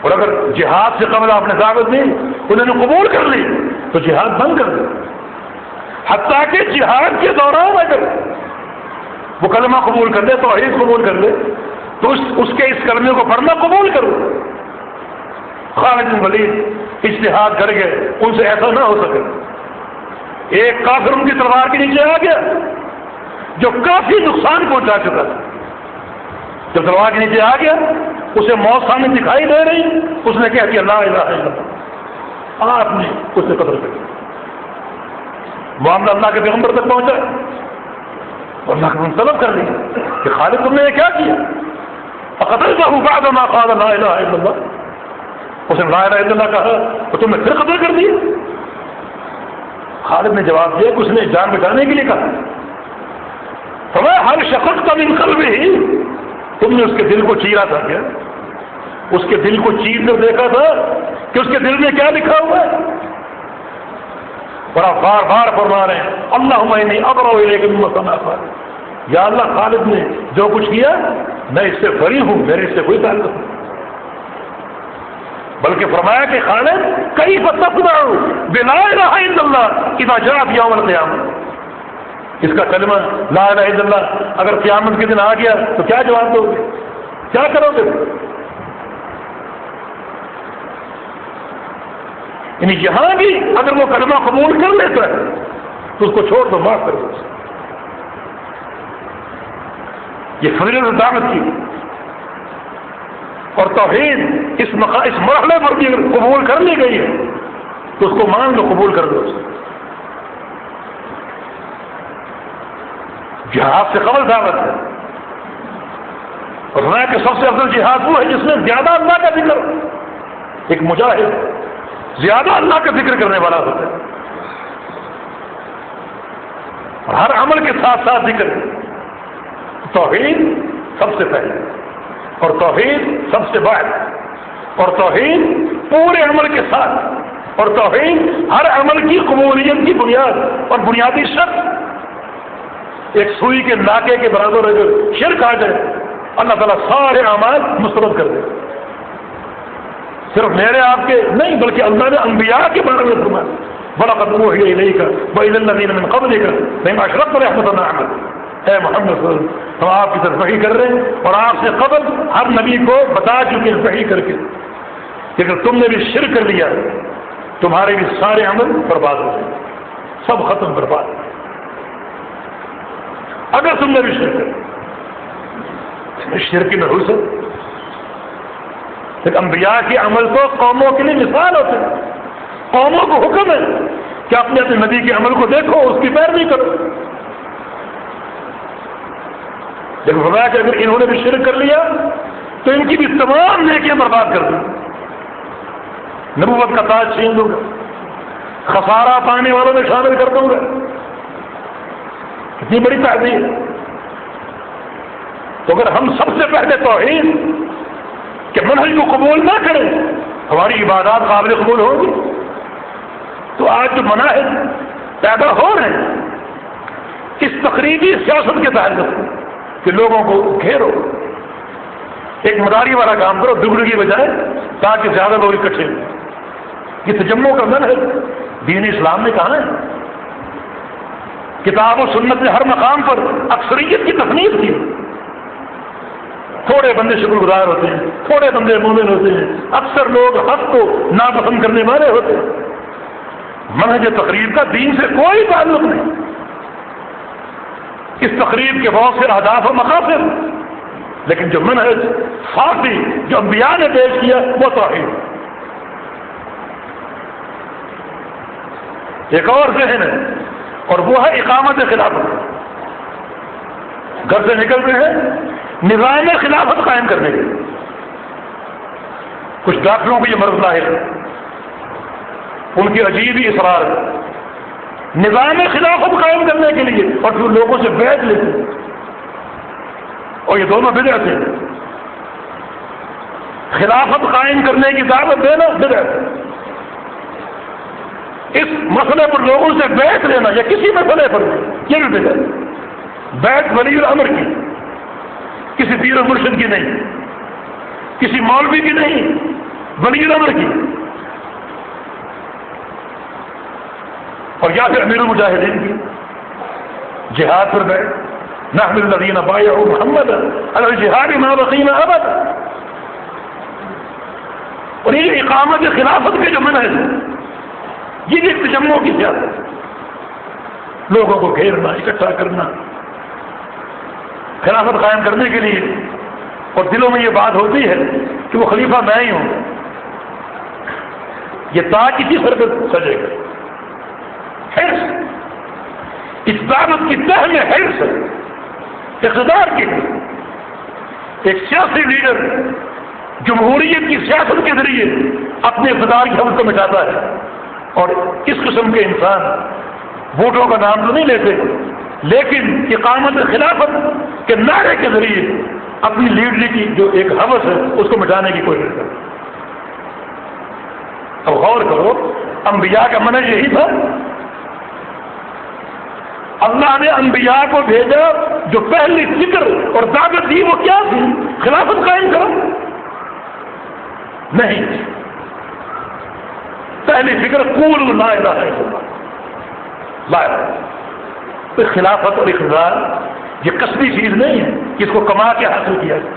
اور اگر جہاد سے قبل آپ نے دعوت دی انہوں نے قبول کر لی تو جہاد بند کر دیا. حتیٰ کہ جہاد کے دوران اگر وہ کلمہ قبول کر لے, توحید قبول کر لے, تو اس کے اس کلمے کو پڑھنا قبول کرو. خالد بن ولید اجتہاد کر گئے, ان سے ایسا نہ ہو سکے. ایک کافر ان کی تلوار کے نیچے آ گیا جو کافی نقصان پہنچا چکا تھا. جب تلوار کے نیچے آ گیا اسے موت سامنے دکھائی دے رہی, اس نے کہا کہ لا الہ الا اللہ, آپ نے اسے قتل کر دیا. معاملہ اللہ کے پیغمبر تک پہنچا اور اللہ نے طلب کر دیا کہ خالد تم نے یہ کیا کیا؟ فقتلته بعد ما قال لا الہ الا اللہ. اس نے لا الہ الا اللہ کہا تو تم نے پھر قتل کر دیا. خالد نے جواب دیا کہ اس نے جان بچانے کے لیے کہا. فرمایا ہر شققت من قلبہ, تم نے اس کے دل کو چیرا تھا کیا؟ اس کے دل کو چیر کر دیکھا تھا کہ اس کے دل میں کیا لکھا ہوا ہے؟ اور آپ بار بار فرما رہے ہیں اللہم انی ابرؤ الیک مما صنع خالد. یا اللہ خالد نے جو کچھ کیا میں اس سے بری ہوں, میرے اس سے کوئی تعلق نہیں. بلکہ فرمایا کہ خالد کیف تصنع بلا الہ الا اللہ اذا جاءت یوم القیامہ, اس کا کلمہ لا الہ الا اللہ اگر قیامت کے دن آ گیا تو کیا جواب دو گے؟ کیا کرو گے؟ یعنی یہاں بھی اگر وہ کلمہ قبول کر لیتا ہے تو اس کو چھوڑ دو، معاف کر دو. یہ فضیلت دعوت کی. اور توحید اس مرحلے پر بھی اگر قبول کر لی گئی ہے تو اس کو مان لو، قبول کر دو. جہاد سے قبل دعوت ہے. اور فرمایا کہ سب سے افضل جہاد وہ ہے جس میں زیادہ اللہ کا ذکر. ایک مجاہد زیادہ اللہ کا ذکر کرنے والا ہوتا ہے، اور ہر عمل کے ساتھ ساتھ ذکر. توحید سب سے پہلے، اور توحید سب سے بعد، اور توحید پورے عمل کے ساتھ، اور توحید ہر عمل کی قبولیت کی بنیاد اور بنیادی شرط. ایک سوئی کے ناکے کے برابر اگر شرک آ جائے اللہ تعالیٰ سارے اعمال مسترد کر دے. صرف میرے آپ کے نہیں بلکہ اللہ نے انبیاء کے بارے میں فرمایا وَلَقَدْ أُوحِيَ إِلَيْكَ وَإِلَى الَّذِينَ مِن قَبْلِكَ لَئِنْ أَشْرَكْتَ لَيَحْبَطَنَّ عَمَلُكَ. اے محمد صلی اللہ علیہ وسلم، ہم آپ کی طرف وحی کر رہے ہیں اور آپ سے قبل ہر نبی کو بتا چکے ہیں وحی کر کے کہ اگر تم نے بھی شرک کر لیا تمہارے بھی سارے عمل برباد ہو جائیں، سب ختم برباد. اگر تم نے بھی شرک کر شرک کی نحوست. انبیاء کے عمل تو قوموں کے لیے مثال ہوتے ہیں. قوموں کو حکم ہے کہ اپنے اپنے نبی کے عمل کو دیکھو، اس کی پیروی کرو. لیکن فرمایا کہ اگر انہوں نے بھی شرک کر لیا تو ان کی بھی تمام نیکیاں برباد کر دیں. نبوت کا تاج چھین دوں گا، خسارہ پانے والوں میں شامل کر دوں گا. کتنی بڑی تعزیز. تو اگر ہم سب سے پہلے توحید کہ منہج کو قبول نہ کریں ہماری عبادات قابل قبول ہوگی. تو آج جو مناہج پیدا ہو رہے ہیں اس تقریبی سیاست کے تحت کہ لوگوں کو گھیرو، ایک مداری والا کام کرو دگنے کی بجائے تاکہ زیادہ لوگ اکٹھے ہوں. یہ تجمع کا منہج دین اسلام نے کہا ہے. کتاب و سنت نے ہر مقام پر اکثریت کی تصنیف کی. تھوڑے بندے شکر گزار ہوتے ہیں، تھوڑے بندے مومن ہوتے ہیں، اکثر لوگ حق کو ناپسند کرنے والے ہوتے ہیں. منہج تقریب کا دین سے کوئی تعلق نہیں. اس تقریب کے بہت سے اہداف و مقاصد، لیکن جو منہج صافی جو انبیاء نے پیش کیا وہ توحید. ایک اور ذہن ہے اور وہ ہے اقامت خلافت. گھر سے نکل رہے ہیں نظام خلافت قائم کرنے کے لیے. کچھ ڈاکٹروں کو یہ مرض لاحق ہے، ان کی عجیب ہی اصرار ہے نظام خلافت قائم کرنے کے لیے، اور پھر لوگوں سے بیعت لیتے ہیں. اور یہ دونوں بدعت ہیں. خلافت قائم کرنے کی دعوت دینا بدعت ہے. اس مسئلے پر لوگوں سے بیعت لینا یا کسی مسئلے پر یہ بھی بدعت ہے. بیعت ولی الامر کی، کسی پیر و مرشد کی نہیں، کسی مولوی کی نہیں، ولی الامر کی. اور یا پھر امیر المجاہدین کی جہاد پر بیعت. نحن الذین بایعوا محمدا علی الجہاد ما بقینا ابدا. اور یہ اقامت خلافت کے جو منہج ہے یہ بھی ایک تجمع کی سیاست. لوگوں کو گھیرنا، اکٹھا کرنا خلافت قائم کرنے کے لیے. اور دلوں میں یہ بات ہوتی ہے کہ وہ خلیفہ میں ہی ہوں. یہ تاج کسی سر پہ سجے گا. حرص، اس دعوت کی تہ میں حرص ہے اقتدار کی. ایک سیاسی لیڈر جمہوریت کی سیاست کے ذریعے اپنے اقتدار کی حوث کو مٹاتا ہے. اور اس قسم کے انسان ووٹوں کا نام تو نہیں لیتے لیکن اقامت خلافت کے نعرے کے ذریعے اپنی لیڈری کی جو ایک حوث ہے اس کو مٹانے کی کوشش کرتے. اب غور کرو، انبیاء کا منہج یہی تھا. اللہ نے انبیاء کو بھیجا، جو پہلی فکر اور دعوت دی وہ کیا تھی؟ خلافت قائم کرو. نہیں، پہلی فکر قولوا لا الہ الا اللہ، لا الہ. تو خلافت اور اقتدار یہ کسبی چیز نہیں ہے کہ اس کو کما کے حاصل کیا جائے،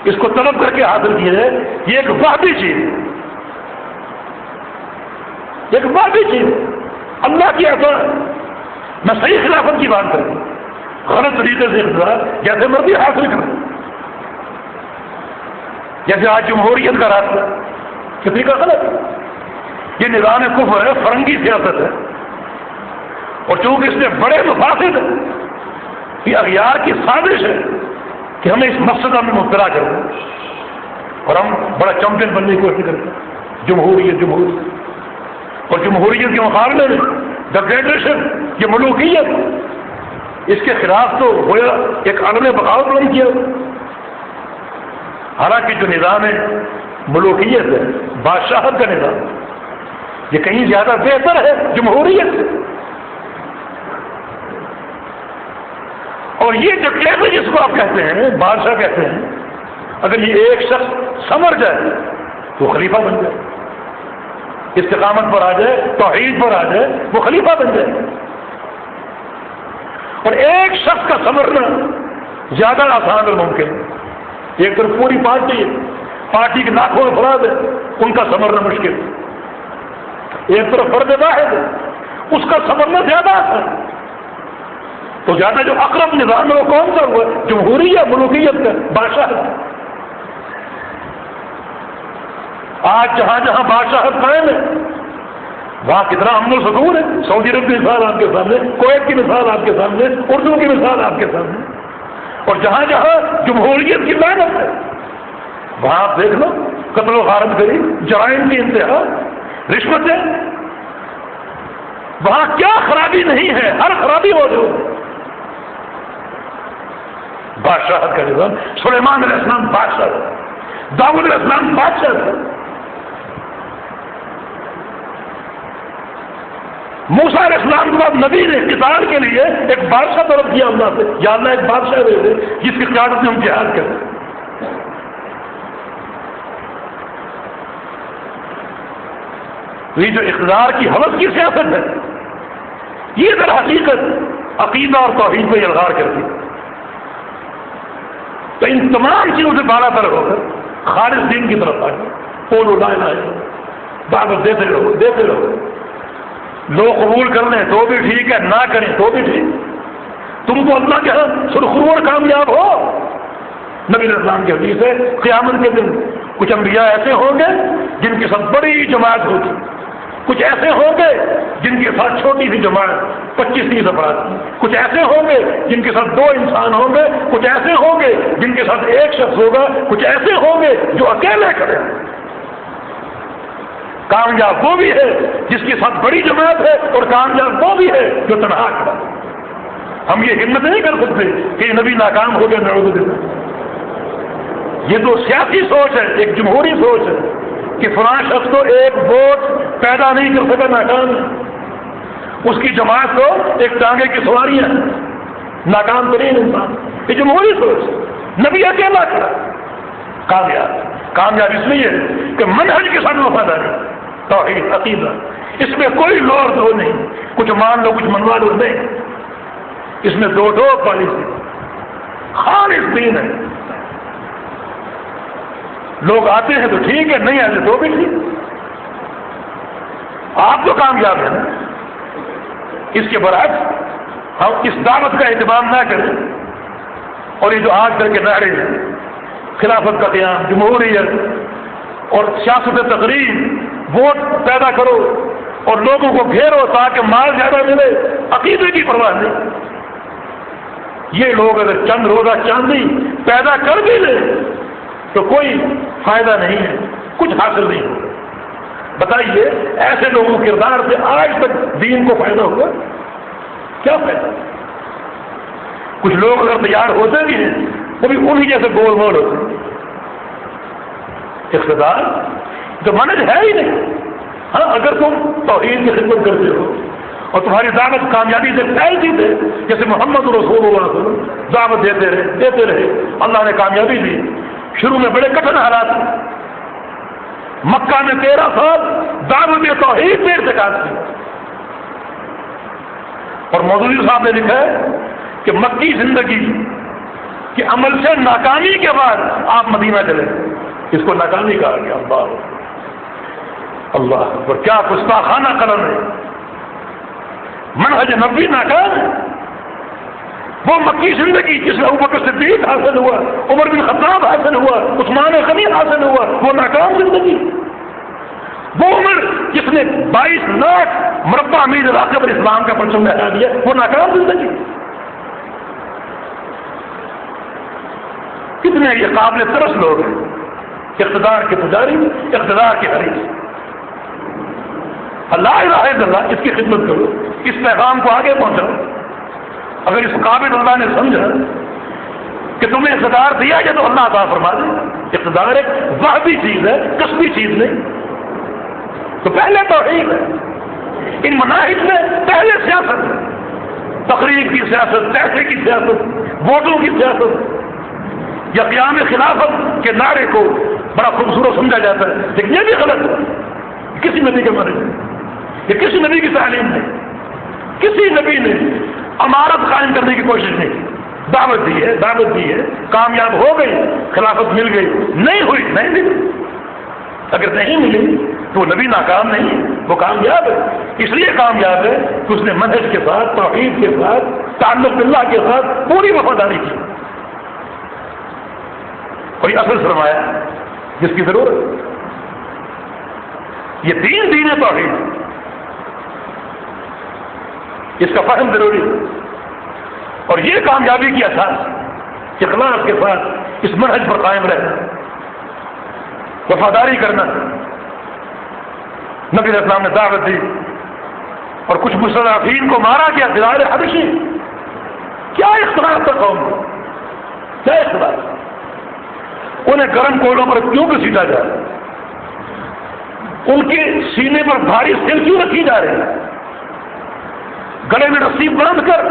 اس کو طلب کر کے حاصل کیا جائے. یہ ایک وعدی چیز ہے، ایک وعدی چیز اللہ کی عطا. میں صحیح خلافت کی بات کروں، غلط طریقے سے اقتدار جیسے مرضی حاصل کروں. جیسے آج جمہوریت کا راستہ کسی کا غلط ہے، یہ نظام کفر ہے، فرنگی سیاست ہے. اور چونکہ اس میں بڑے مفاسد ہیں، یہ اغیار کی سازش ہے کہ ہمیں اس مقصدہ میں مبتلا کر دیں اور ہم بڑا چمپئن بننے کی کوشش کرتے ہیں. جمہوریت اور جمہوریت کے مقابلے میں ڈکٹیٹرشپ، یہ ملوکیت، اس کے خلاف تو گویا ایک عالم بغاوت بلند کیا. حالانکہ جو نظام ہے ملوکیت ہے، بادشاہت کا نظام، یہ کہیں زیادہ بہتر ہے جمہوریت سے. اور یہ ڈکٹیٹر جس کو آپ کہتے ہیں، بادشاہ کہتے ہیں، اگر یہ ایک شخص سمر جائے تو خلیفہ بن جائے، استقامت پر آ جائے، توحید پر آ جائے، وہ خلیفہ بن جائے. اور ایک شخص کا سمرنا زیادہ آسان اور ممکن ہے. ایک طرف پوری پارٹی ہے، پارٹی کے لاکھوں افراد ہیں، ان کا سمرنا مشکل ہے. ایک طرف فرد واحد ہے، اس کا سمرنا زیادہ آسان ہے. تو زیادہ جو اقرب نظام ہے وہ کون سا ہوا؟ جمہوریت، ملوکیت کا، بادشاہت. آج جہاں جہاں بادشاہت قائم ہے وہاں کتنا امن و سکون ہے. سعودی عرب کی مثال آپ کے سامنے، کویت کی مثال آپ کے سامنے، اردو کی مثال آپ کے سامنے. اور جہاں جہاں جمہوریت کی لعنت ہے وہاں آپ دیکھ لو، قتل و غارت گری، جرائم کی انتہا، رشوتیں، وہاں کیا خرابی نہیں ہے، ہر خرابی موجود ہے. بادشاہت کا نظام. سلیمان علیہ السلام بادشاہ تھا، داؤد علیہ السلام بادشاہ تھا، موسیٰ علیہ السلام کے بعد نبی نے قتال کے لیے ایک بادشاہ طلب کیا اللہ سے، یا اللہ ایک بادشاہ دے دے جس کی قیادت میں ہم جہاد کریں. یہ جو اقتدار کی حوث کی سیاست ہے یہ در حقیقت عقیدہ اور توحید کو الغار کرتی ہے. تو ان تمام چیزوں سے بالا تر ہو کر خالص دین کی طرف آئے، قولوا لا الہ الا اللہ، دعوت دیتے رہو. لوگ قبول کر لیں تو بھی ٹھیک ہے، نہ کریں تو بھی ٹھیک. تم کو اللہ کے ہاں سرخرو کامیاب ہو. نبی علیہ السلام کی حدیث ہے قیامت کے دن کچھ انبیاء ایسے ہوں گے جن کے ساتھ بڑی جماعت ہوگی، کچھ ایسے ہوں گے جن کے ساتھ چھوٹی سی جماعت 25-30 افراد، کچھ ایسے ہوں گے جن کے ساتھ 2 انسان ہوں گے، کچھ ایسے ہوں گے جن کے ساتھ 1 شخص ہوگا، کچھ ایسے ہوں گے جو اکیلے کھڑے ہیں. کامیاب وہ بھی ہے جس کے ساتھ بڑی جماعت ہے اور کامیاب وہ بھی ہے جو تنہا کھڑا. ہم یہ ہمت نہیں کر سکتے کہ یہ نبی ناکام ہو گیا، نعوذ باللہ. یہ تو سیاسی سوچ ہے، ایک جمہوری سوچ ہے کہ فلاں شخص کو ایک ووٹ پیدا نہیں کر سکا، ناکام ہے. اس کی جماعت کو ایک ٹانگے کی سواریاں، ناکام ترین انسان. یہ جمہوری سوچ. نبی اکیلا کھڑا کامیاب اس لیے کہ منہج کے ساتھ وفاداری، توحید، عقیدہ، اس میں کوئی لور دو نہیں، کچھ مان لو کچھ منوا لو نہیں. اس میں دو پالیسی، خالص دین ہے. لوگ آتے ہیں تو ٹھیک ہے، نہیں آتے تو بھی ٹھیک. آپ تو کامیاب ہیں نا. اس کے برعکس ہم اس دعوت کا اہتمام نہ کریں اور یہ جو آج کل کے نعرے ہیں، خلافت کا قیام، جمہوریت اور سیاست تقریر، ووٹ پیدا کرو اور لوگوں کو گھیرو تاکہ مال زیادہ ملے، عقیدے کی پرواہ نہیں. یہ لوگ اگر چند روزہ چاندی پیدا کر بھی لیں تو کوئی فائدہ نہیں ہے، کچھ حاصل نہیں ہوگا. بتائیے ایسے لوگوں کے کردار سے آج تک دین کو فائدہ ہوگا؟ کیا فائدہ؟ کچھ لوگ اگر تیار ہوتے بھی ہیں وہ بھی انہی جیسے گول مول ہوتے ہیں. اقتدار تو منہج ہے ہی نہیں. ہاں اگر تم توحید کی خدمت کرتے ہو اور تمہاری دعوت کامیابی سے پھیلتی تھے، جیسے محمد رسول اللہ صلی اللہ علیہ وسلم دعوت دیتے رہے، اللہ نے کامیابی دی. شروع میں بڑے کٹھن حالات تھے. مکہ میں 13 سال دعوت توحید سے ارتکاب کی. اور مودودی صاحب نے لکھا ہے کہ مکی زندگی کے عمل سے ناکامی کے بعد آپ مدینہ چلے، اس کو ناکامی کہا گیا۔ اللہ اکبر، کیا گستاخانہ قلم ہے، منہج نبوی ناکام ہے۔ وہ مکی زندگی جس میں ابوبکر صدیق حاصل ہوا، عمر بن خطاب حاصل ہوا، عثمان غنی حاصل ہوا، وہ ناکام زندگی۔ وہ عمر جس نے 22 لاکھ مربع میل علاقے پر اسلام کا پرچم لہرا دیا، وہ ناکام زندگی۔ کتنے یہ قابل ترس لوگ ہیں، اقتدار کے پجاری، اقتدار کے حریص۔ لا الہ الا اللہ، اس کی خدمت کرو، اس پیغام کو آگے پہنچاؤ۔ اگر اس قابل اللہ نے سمجھا کہ تمہیں اقتدار دیا جائے تو اللہ عطا فرما دے۔ اقتدار ایک وہبی چیز ہے، کسبی چیز نہیں۔ تو پہلے توحید ہے، ان مناہج میں پہلے سیاست ہے، تقریر کی سیاست، پیسے کی سیاست، ووٹوں کی سیاست، یا قیام خلافت کے نعرے کو بڑا خوبصورت سمجھا جاتا ہے، لیکن یہ بھی غلط ہے۔ کسی نبی کے مرے یا کسی نبی کی تعلیم نے، کسی نبی نے امارت قائم کرنے کی کوشش نہیں کی۔ دعوت دی ہے، دعوت دی ہے، کامیاب ہو گئی، خلافت مل گئی، نہیں ہوئی، نہیں ملی۔ اگر نہیں ملی تو وہ نبی ناکام نہیں ہے، وہ کامیاب ہے۔ اس لیے کامیاب ہے کہ اس نے منہج کے ساتھ، توحید کے ساتھ، تعلق باللہ کے ساتھ پوری وفاداری کی، اور یہ اصل سرمایہ جس کی ضرورت ہے۔ یہ دین توحید، اس کا فہم ضروری ہے، اور یہ کامیابی کی اساس اخلاص کے ساتھ اس منہج پر قائم رہنا، وفاداری کرنا۔ نبی علیہ السلام نے دعوت دی اور کچھ مستضعفین کو مارا گیا، بلال حبشی۔ کیا اختلاف تھا قوم کو، کیا اختلاف؟ انہیں گرم کوئلوں پر کیوں گھسیٹا جا رہا ہے؟ ان کے سینے پر بھاری سل کیوں رکھی جا رہی ہے؟ گلے میں رسی باندھ کر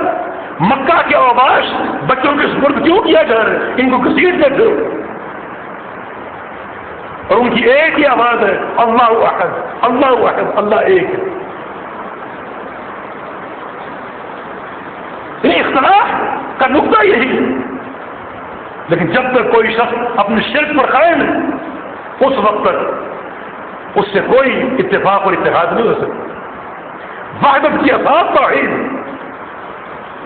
مکہ کے اوباش بچوں کے سپرد کیوں کیا جا رہا ہے؟ ان کو گھسیٹتے تھے، اور ان کی ایک ہی آواز ہے، اللہ احد، اللہ احد، اللہ ایک ہے۔ اختلاف کا نقطہ یہی ہے، لیکن جب تک کوئی شخص اپنے شرک پر قائم ہے، اس وقت تک اس سے کوئی اتفاق اور اتحاد نہیں ہو سکتا۔ وحدت کی اساس توحید۔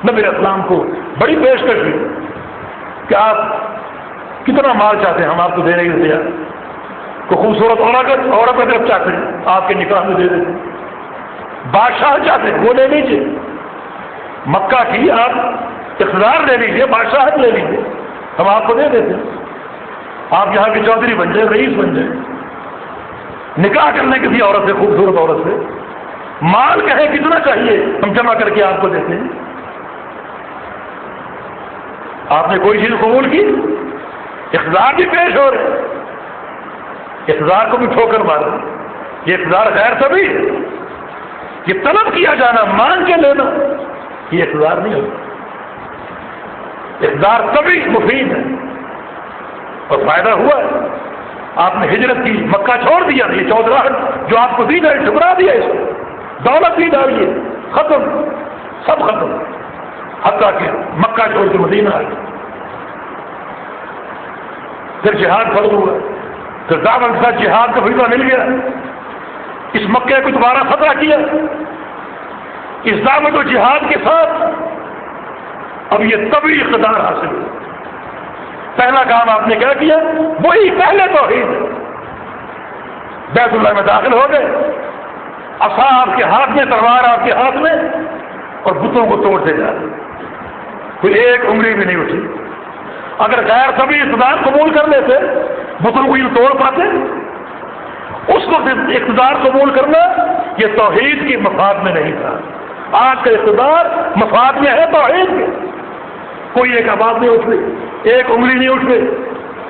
نبی علیہ السلام کو بڑی پیشکش ہوئی کہ آپ کتنا مال چاہتے ہیں، ہم آپ کو دینے کے تیار۔ کوئی خوبصورت عورت اگر چاہتے ہیں آپ کے نکاح میں دے دیتے، بادشاہ چاہتے ہیں وہ لے لیجیے، مکہ کی آپ اقتدار لے لیجیے، بادشاہت لے لیجیے، ہم آپ کو دے دیتے ہیں۔ آپ یہاں کے چودھری بن جائیں، رئیس بن جائیں، نکاح کرنے کسی عورت سے، خوبصورت عورت سے، مال کہیں کتنا چاہیے ہم جمع کر کے آپ کو دیتے ہیں۔ آپ نے کوئی چیز قبول کی، اقتدار بھی پیش ہو رہے، اقتدار کو بھی ٹھوکر مار دیں۔ یہ اقتدار غیر طبیعی ہے، یہ طلب کیا جانا، مانگ کے لینا، یہ اقتدار نہیں ہوتا۔ اقتدار طبی مفید ہے اور فائدہ ہوا ہے۔ آپ نے ہجرت کی، مکہ چھوڑ دیا، یہ چودراہٹ جو آپ کو دی جائے ٹھکرا دیا، اس کو دولت بھی ڈالیے، ختم، سب ختم، حتیٰ کہ مکہ چھوڑ کے مدینہ آ گیا۔ پھر جہاد فرض ہوا، پھر دعوت کے ساتھ جہاد کا فریضہ مل گیا، اس مکے کو دوبارہ فتح کیا۔ اس دعوت و جہاد کے ساتھ اب یہ طبی اقتدار حاصل ہوا۔ پہلا کام آپ نے کیا کیا؟ وہی پہلے توحید، بیت اللہ میں داخل ہو گئے، عصا آپ کے ہاتھ میں، تلوار آپ کے ہاتھ میں، اور بتوں کو توڑتے جا رہے، کوئی ایک انگلی بھی نہیں اٹھی۔ اگر غیر طبی اقتدار قبول کر لیتے بتوں کو یہ توڑ پاتے؟ اس وقت اقتدار قبول کرنا یہ توحید کی مفاد میں نہیں تھا۔ آج کا اقتدار مفاد میں ہے توحید کے۔ کوئی ایک آواز نہیں اٹھ رہی، ایک انگلی نہیں اٹھ رہی،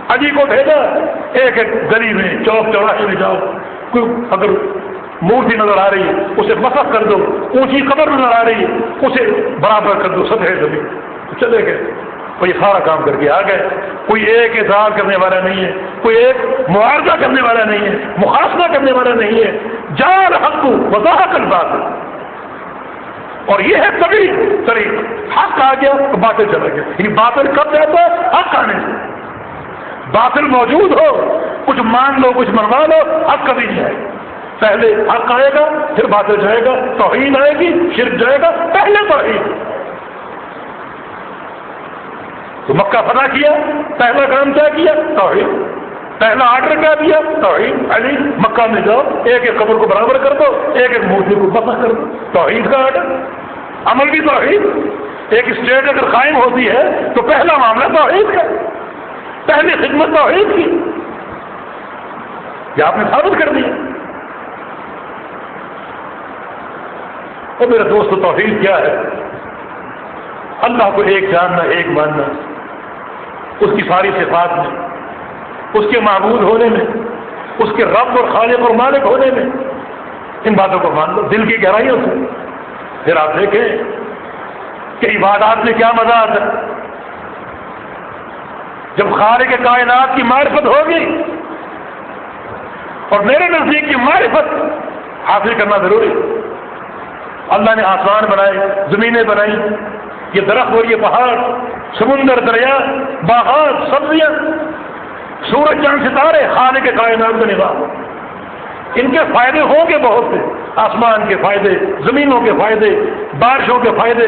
اجی کو بھیجا، ایک ایک گلی میں، چوک چوراہے میں جاؤ، کوئی اگر مورتی نظر آ رہی ہے اسے مسخ کر دو، اونچی قبر نظر آ رہی ہے اسے برابر کر دو، سطح زمین، چلے گئے، اور یہ سارا کام کر کے آ گئے۔ کوئی ایک اظہار کرنے والا نہیں ہے، کوئی ایک معارضہ کرنے والا نہیں ہے، محاسبہ کرنے والا نہیں ہے۔ جان حق وضاحت الباطل، اور یہ ہے کبھی طریق، حق آ گیا تو باطل چلا گیا. یعنی باطل کب جاتا ہے؟ حق آنے سے. باطل موجود ہو، کچھ مان لو کچھ منوا لو، حق کبھی نہیں آئے. پہلے حق آئے گا پھر باطل جائے گا، توحید آئے گی شرک جائے گا، پہلے توحید. تو مکہ فتح کیا، پہلا کام کیا کیا؟ توحید. پہلا آرڈر کیا دیا؟ توحید. علی مکہ میں جاؤ، ایک ایک قبر کو برابر کر دو، ایک ایک مورتی کو بسا کر دو. توحید کا آرڈر، عمل بھی توحید. ایک اسٹیٹ اگر قائم ہوتی ہے تو پہلا معاملہ توحید کا، پہلی خدمت توحید کی. یہ آپ نے ثابت کر دیا. اور میرے دوست توحید کیا ہے؟ اللہ کو ایک جاننا، ایک ماننا، اس کی ساری صفات میں، اس کے معبود ہونے میں، اس کے رب اور خالق اور مالک ہونے میں. ان باتوں کو مان لو دل کی گہرائیوں سے. پھر آپ دیکھیں کہ عبادات میں کیا مزہ آتا ہے. جب خالق کائنات کی معرفت ہوگی، اور میرے نزدیک کی معرفت حاصل کرنا ضروری. اللہ نے آسمان بنائے، زمینیں بنائی، یہ درخت اور یہ پہاڑ، سمندر، دریا، باغات، سبزیاں، سورج، چاند، ستارے، خالق کائنات کا نظام. ان کے فائدے ہوں گے بہت سے، آسمان کے فائدے، زمینوں کے فائدے، بارشوں کے فائدے،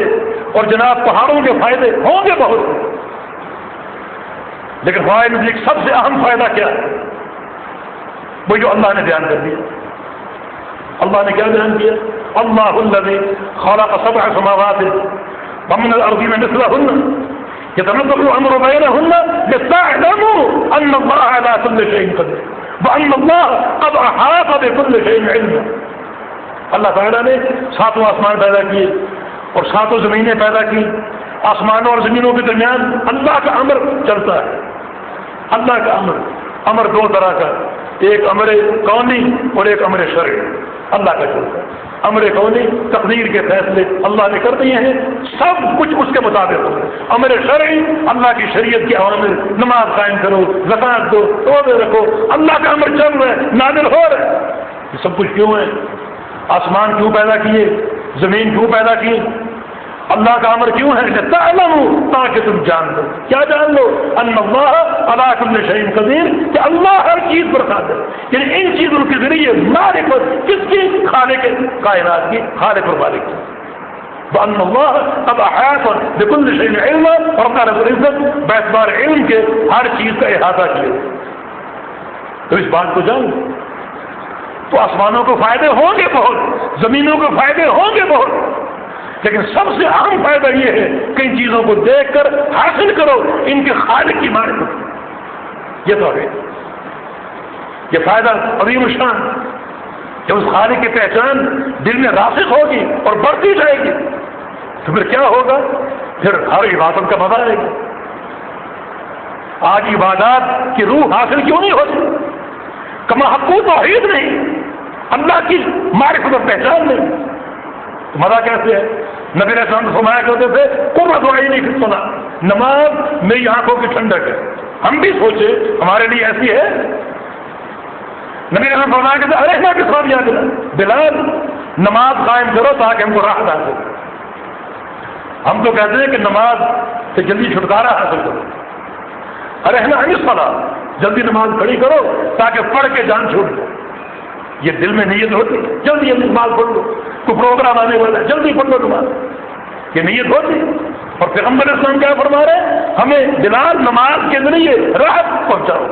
اور جناب پہاڑوں کے فائدے ہوں گے بہت سے. لیکن فائدے سب سے اہم فائدہ کیا ہے؟ وہ جو اللہ نے بیان کر دیا. اللہ نے کیا بیان کیا؟ اللہ الذی خلق سبع سماوات ومن الارض مثلهن يتنزل الامر بينهن لتعلموا ان الله على كل شيء قدير وان الله قد احاط بكل شيء علما. اللہ تعالیٰ نے ساتوں آسمان پیدا کیے اور ساتوں زمینیں پیدا کی. آسمانوں اور زمینوں کے درمیان اللہ کا امر چلتا ہے. اللہ کا امر دو طرح کا، ایک امر کونی اور ایک امر شرعی. اللہ کا چلتا ہے. امر کونی تقدیر کے فیصلے اللہ نے کر دیے ہیں، سب کچھ اس کے مطابق ہو. امر شرعی اللہ کی شریعت کے اوامر، نماز قائم کرو، زکات دو، روزے رکھو. اللہ کا امر چل رہا ہے، نازل ہو رہا ہے. یہ سب کچھ کیوں ہے؟ آسمان کیوں پیدا کیے؟ زمین کیوں پیدا کی؟ اللہ کا امر کیوں ہے؟ تعلموا، تاکہ تم جان لو. کیا جان لو؟ ان اللہ علی کل شیء قدیر، کہ اللہ ہر چیز پر قادر. یعنی ان چیزوں کے ذریعے معرفت کس کی؟ خالق کائنات کی، خالق اور مالک کی. وان اللہ قد احاط بكل شیء علما، اور اللہ رب العزت باعتبار علم کے ہر چیز کا احاطہ کیے. تو اس بات کو جان لو. تو آسمانوں کو فائدے ہوں گے بہت، زمینوں کو فائدے ہوں گے بہت، لیکن سب سے اہم فائدہ یہ ہے کہ ان چیزوں کو دیکھ کر حاصل کرو ان کے خالق کی معرفت. یہ تو ہے یہ فائدہ عظیم الشان. جب اس خالق کی پہچان دل میں راسخ ہوگی اور بڑھتی جائے گی تو پھر کیا ہوگا؟ پھر ہر عبادت کا مزہ آئے گا. آج عبادات کی روح حاصل کیوں نہیں ہوتی؟ کما حقوق توحید نہیں، اللہ کی معرفت اور پہچان نہیں. مزہ کیسے ہے؟ نبی علیہ السلام فرمایا کرتے تھے قرۃ عینی فی الصلاۃ، نماز میری آنکھوں کی ٹھنڈک ہے. ہم بھی سوچے ہمارے لیے ایسی ہے. نبی علیہ السلام فرمایا کرتے ارحنا کس بات یاد ہے؟ بلال نماز قائم کرو تاکہ ہم کو راحت حاصل ہو. ہم تو کہتے ہیں کہ نماز سے جلدی چھٹکارا حاصل کرو. ارحنا عن الصلاۃ، جلدی نماز کھڑی کرو تاکہ پڑھ کے جان چھوٹ جائے. یہ دل میں نیت ہوتی، جلدی جلدی نماز پڑھ لو، کوئی پروگرام آنے والا ہے جلدی پڑھ لو نماز. یہ نیت ہوتی. اور پیغمبر اسلام کیا فرما رہے ہیں؟ ہمیں بلال نماز کے ذریعے راحت پہنچاؤ.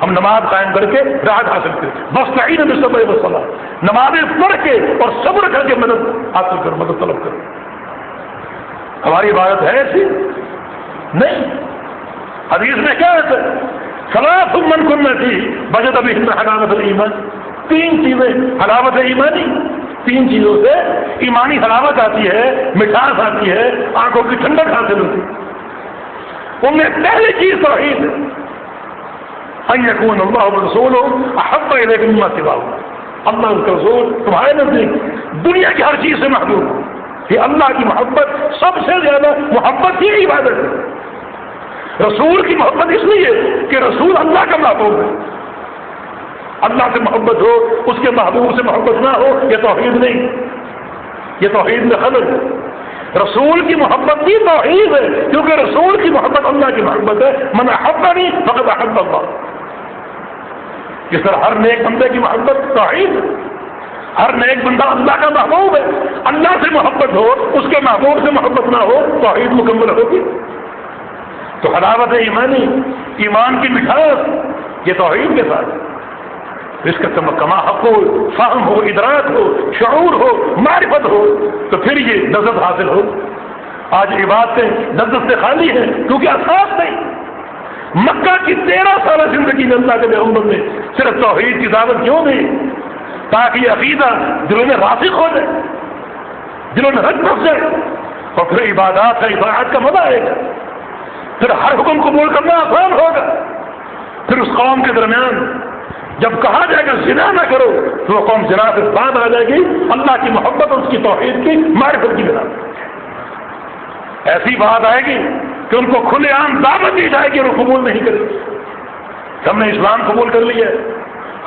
ہم نماز قائم کر کے راحت حاصل کریں. بستعین بالصبر والصلاۃ، نمازیں پڑھ کے اور صبر کر کے مدد حاصل کرو، مدد طلب کرو. ہماری عبادت ہے ایسی نہیں. حدیث میں کیا ہے؟ ثلاث من كن فيه وجد بهن حلاوة الایمان. تین چیزیں حلاوت ایمانی، تین چیزوں سے ایمانی حلاوت آتی ہے، مٹھاس آتی ہے، آنکھوں کی ٹھنڈک حاصل ہوتی ہے. ان میں پہلی چیز توحید ہے. ان یکون اللہ ورسولہ احب الیکم مما سواہ. اللہ کا رسول تمہارے نزدیک دنیا کی ہر چیز سے محبوب ہے. یہ اللہ کی محبت سب سے زیادہ محبت کی عبادت ہے. رسول کی محبت اس لیے کہ رسول اللہ کا محبوب ہے. اللہ سے محبت ہو، اس کے محبوب سے محبت نہ ہو، یہ توحید نہیں. یہ توحید میں خلل ہے. رسول کی محبت بھی توحید ہے، کیونکہ رسول کی محبت اللہ کی محبت ہے. من احبنی فقد احب اللہ. جس طرح ہر نیک بندے کی محبت توحید ہے، ہر نیک بندہ اللہ کا محبوب ہے. اللہ سے محبت ہو، اس کے محبوب سے محبت نہ ہو، توحید مکمل ہوگی. تو حلاوت ایمانی، ایمان کی مٹھاس، یہ توحید کے ساتھ ہے. اس کا کما حق ہو، فہم ہو، ادراک ہو، شعور ہو، معرفت ہو، تو پھر یہ لذت حاصل ہو. آج عبادتیں لذت سے خالی ہیں کیونکہ اساس نہیں. مکہ کی 13 سالہ زندگی میں اللہ کے پیغمبر نے صرف توحید کی دعوت کیوں دی؟ تاکہ یہ عقیدہ دلوں میں راسخ ہو جائے، دلوں میں رچ بس جائے، اور پھر عبادات کا اطاعت کا مزہ آئے گا. پھر ہر حکم قبول کرنا آسان ہوگا. پھر اس قوم کے درمیان جب کہا جائے گا زنا نہ کرو تو وہ قوم زنا سے بعد آ جائے گی اللہ کی محبت اور اس کی توحید کی معرفت کی بنا. ایسی بات آئے گی کہ ان کو کھلے عام دعوت دی جائے گی اور وہ قبول نہیں کرے گی. ہم نے اسلام قبول کر لیا ہے،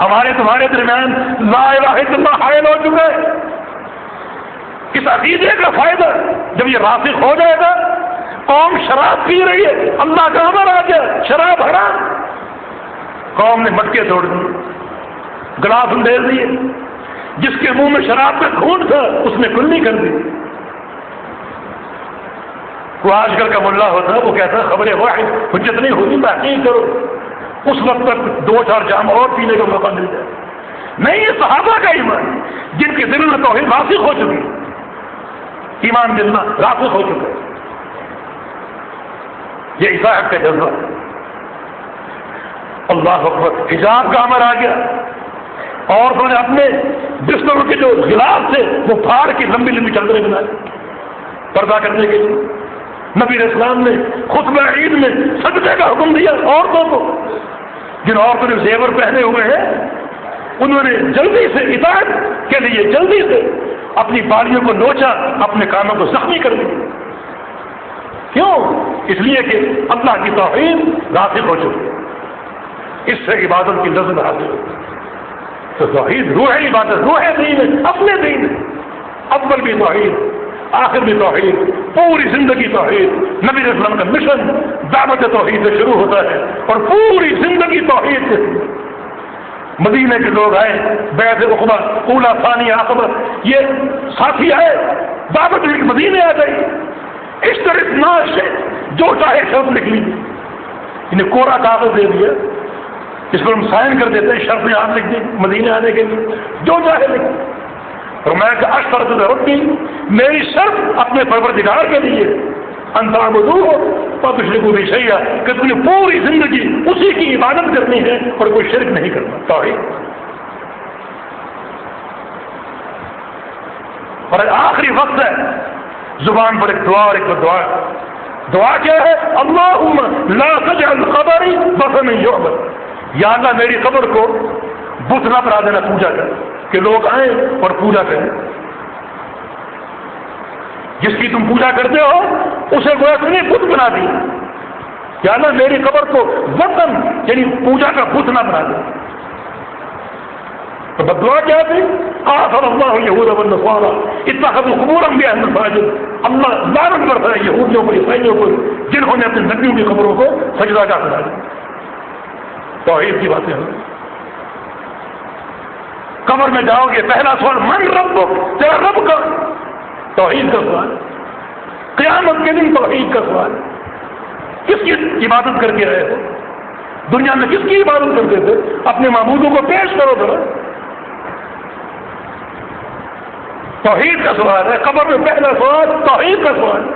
ہمارے تمہارے درمیان لا الہ الا اللہ حائل ہو چکا ہے. اس عقیدے کا فائدہ جب یہ راسخ ہو جائے گا، قوم شراب پی رہی ہے، اللہ کا امر آ گیا شراب حرام، قوم نے مٹکے توڑ دی، گلاس اندھیر دیے، جس کے منہ میں شراب کا گھونٹ تھا اس نے کلنی کر دی. وہ آج کل کا ملا ہوتا ہے، وہ کہتا ہے خبر واحد حجت نہیں ہوتی، تحقیق کرو. اس وقت تک 2-4 جام اور پینے کا موقع مل جائے. نہیں، یہ صحابہ کا ایمان جن کے دل میں توحید راسخ ہو چکی، ایمان ملنا راسخ ہو چکا ہے. یہ اطاعت کا جذبہ. اللہ اکبر، حجاب کا امر آ گیا. عورتوں نے اپنے بستروں کے جو غلاف تھے وہ پھاڑ کے لمبی لمبی چادریں بنائے پردہ کرنے کے لیے. نبی علیہ السلام نے خطبہ عید میں صدقے کا حکم دیا عورتوں کو. جن عورتوں نے زیور پہنے ہوئے ہیں انہوں نے جلدی سے اطاعت کے لیے جلدی سے اپنی بالیوں کو نوچا، اپنے کانوں کو زخمی کر دیا. کیوں؟ اس لیے کہ اللہ کی توحید راسخ ہو چکی ہے. اس سے عبادت کی لذت حاصل ہوتی ہے. تو توحید روح عبادت، روح دین ہے، اپنے دین ہے. اول بھی توحید، آخر بھی توحید، پوری زندگی توحید. نبی علیہ السلام کا مشن دعوت توحید سے شروع ہوتا ہے اور پوری زندگی توحید سے. مدینے کے لوگ آئے، بیعت عقبہ، اولا ثانی عقبہ، یہ ساتھی آئے، دعوت مدینے آ گئی. اس طرح ناش سے جو چاہے شرط لکھ لی، انہیں کوڑا کاغذ دے دیا، اس پر ہم سائن کر دیتے ہیں، شرط میں آپ لکھ دیں مدینے آنے کے لیے، جو چاہے لکھ. اور میں کہ اشرط ربی، میری شرط اپنے پروردگار کے لیے ان تعبدوہ وتشرکوا بہ شیئا، کہ تم نے پوری زندگی اسی کی عبادت کرنی ہے اور کوئی شرک نہیں کرنا. توحید. اور آخری وقت ہے، زبان پر ایک دعا اور ایک دعا. دعا کیا ہے؟ اللہم لا تجعل قبری وثنا یعبد. یا اللہ میری قبر کو بت نہ بنا دینا، پوجا کر کہ لوگ آئیں اور پوجا کریں. جس کی تم پوجا کرتے ہو اسے گویا تم نے بت بنا دی. یا اللہ میری قبر کو وطن یعنی پوجا کا بت نہ بنا دے. تو بدعا کیا تھی؟ قاتل اللہ یہود والنصارى اتخذوا قبور انبیاء مساجد. اللہ لعنت کرتا ہے یہودیوں پر، عیسائیوں پر، جنہوں نے اپنے نبیوں کی قبروں کو سجدہ گاہ بنا دیا. توحید کی باتیں ہیں. قبر میں جاؤ گے پہلا سوال من ربک، تیرا رب کا، توحید کا سوال. قیامت کے دن توحید کا سوال. کس کی عبادت کر کے رہے ہو؟ دنیا میں کس کی عبادت کرتے تھے؟ اپنے معبودوں کو پیش کرو ذرا. توحید کا سوال ہے. قبر میں پہلا سوال توحید کا سوال.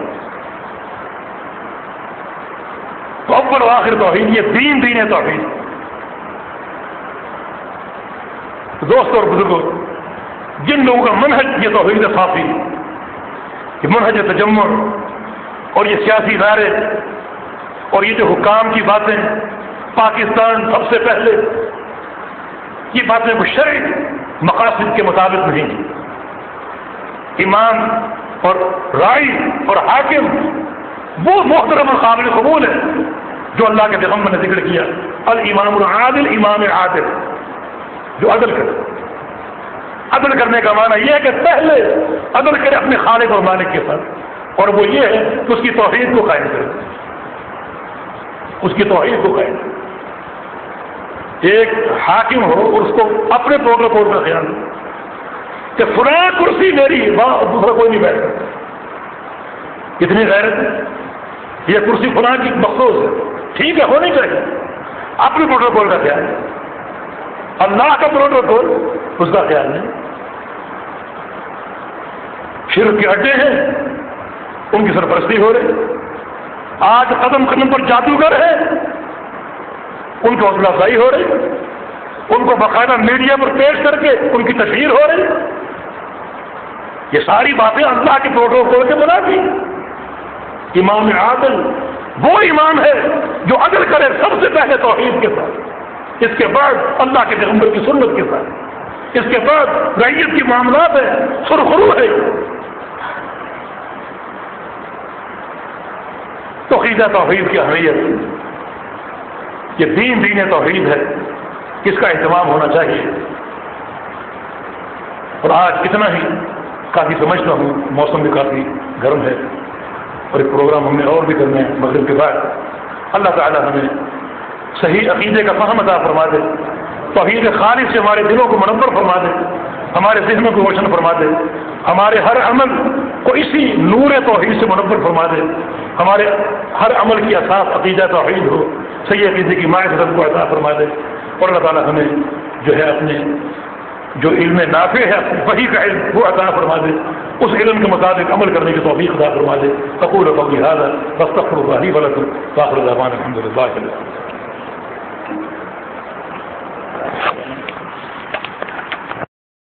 تو اول و آخر توحید، یہ دین ہے توحید. دوستوں اور بزرگوں، جن لوگوں کا منہج یہ توحید صافی، یہ منہج تجمع اور یہ سیاسی ادارے اور یہ جو حکام کی باتیں، پاکستان سب سے پہلے یہ باتیں وہ شرعی مقاصد کے مطابق نہیں ہیں. امام اور رائی اور حاکم وہ محترم اور قابل قبول ہے جو اللہ کے پیغمبر نے ذکر کیا، الامام العادل، امام عادل جو عدل کرے. عدل کرنے کا معنی یہ ہے کہ پہلے عدل کرے اپنے خالق اور مالک کے ساتھ، اور وہ یہ ہے کہ اس کی توحید کو قائم کرے، اس کی توحید کو قائم کرے۔ ایک حاکم ہو اور اس کو اپنے پروٹوکول کا خیال ہو کہ فلاں کرسی میری، وہاں دوسرا کوئی نہیں بیٹھ سکتا، کتنی غیرت ہے، یہ کرسی فلاں کی مخصوص ہے، ٹھیک ہے ہونی چاہیے، اپنے پروٹوکول کا خیال ہے، اللہ کا پروٹوکول اس کا خیال نہیں۔ شرک کے اڈے ہیں، ان کی سرپرستی ہو رہی، آج قدم قدم پر جادوگر ہے، ان کی حوصلہ افزائی ہو رہی، ان کو باقاعدہ میڈیا پر پیش کر کے ان کی تشہیر ہو رہی۔ یہ ساری باتیں اللہ کے پروٹوکول کے بنا دی۔ امام عادل وہ امام ہے جو عدل کرے سب سے پہلے توحید کے ساتھ، اس کے بعد اللہ کے پیغمبر کی سنت کے ساتھ، اس کے بعد رعیت کی معاملات ہے، سرخرو ہے۔ توحید کی اہمیت، یہ دین توحید ہے، اس کا اہتمام ہونا چاہیے۔ اور آج اتنا ہی کافی سمجھتا ہوں، موسم بھی کافی گرم ہے اور ایک پروگرام ہم نے اور بھی کرنا ہے مغرب کے بعد۔ اللہ تعالی ہمیں صحیح عقیدے کا فہم عطا فرما دے، توحید خالص سے ہمارے دلوں کو منور فرما دے، ہمارے ذہنوں کو روشن فرما دے، ہمارے ہر عمل کو اسی نور توحید سے منور فرما دے، ہمارے ہر عمل کی اساس عقیدہ توحید ہو، صحیح عقیدے کی معرفت کو عطا فرما دے، اور اللہ تعالی ہمیں جو ہے اپنے جو علم نافع ہے وہی کا علم وہ عطا فرما دے، اس علم کے مطابق عمل کرنے کی توفیق عطا فرما دے۔ اقول قولی ھذا واستغفر الله لي ولكم، وآخر دعوانا الحمد لله۔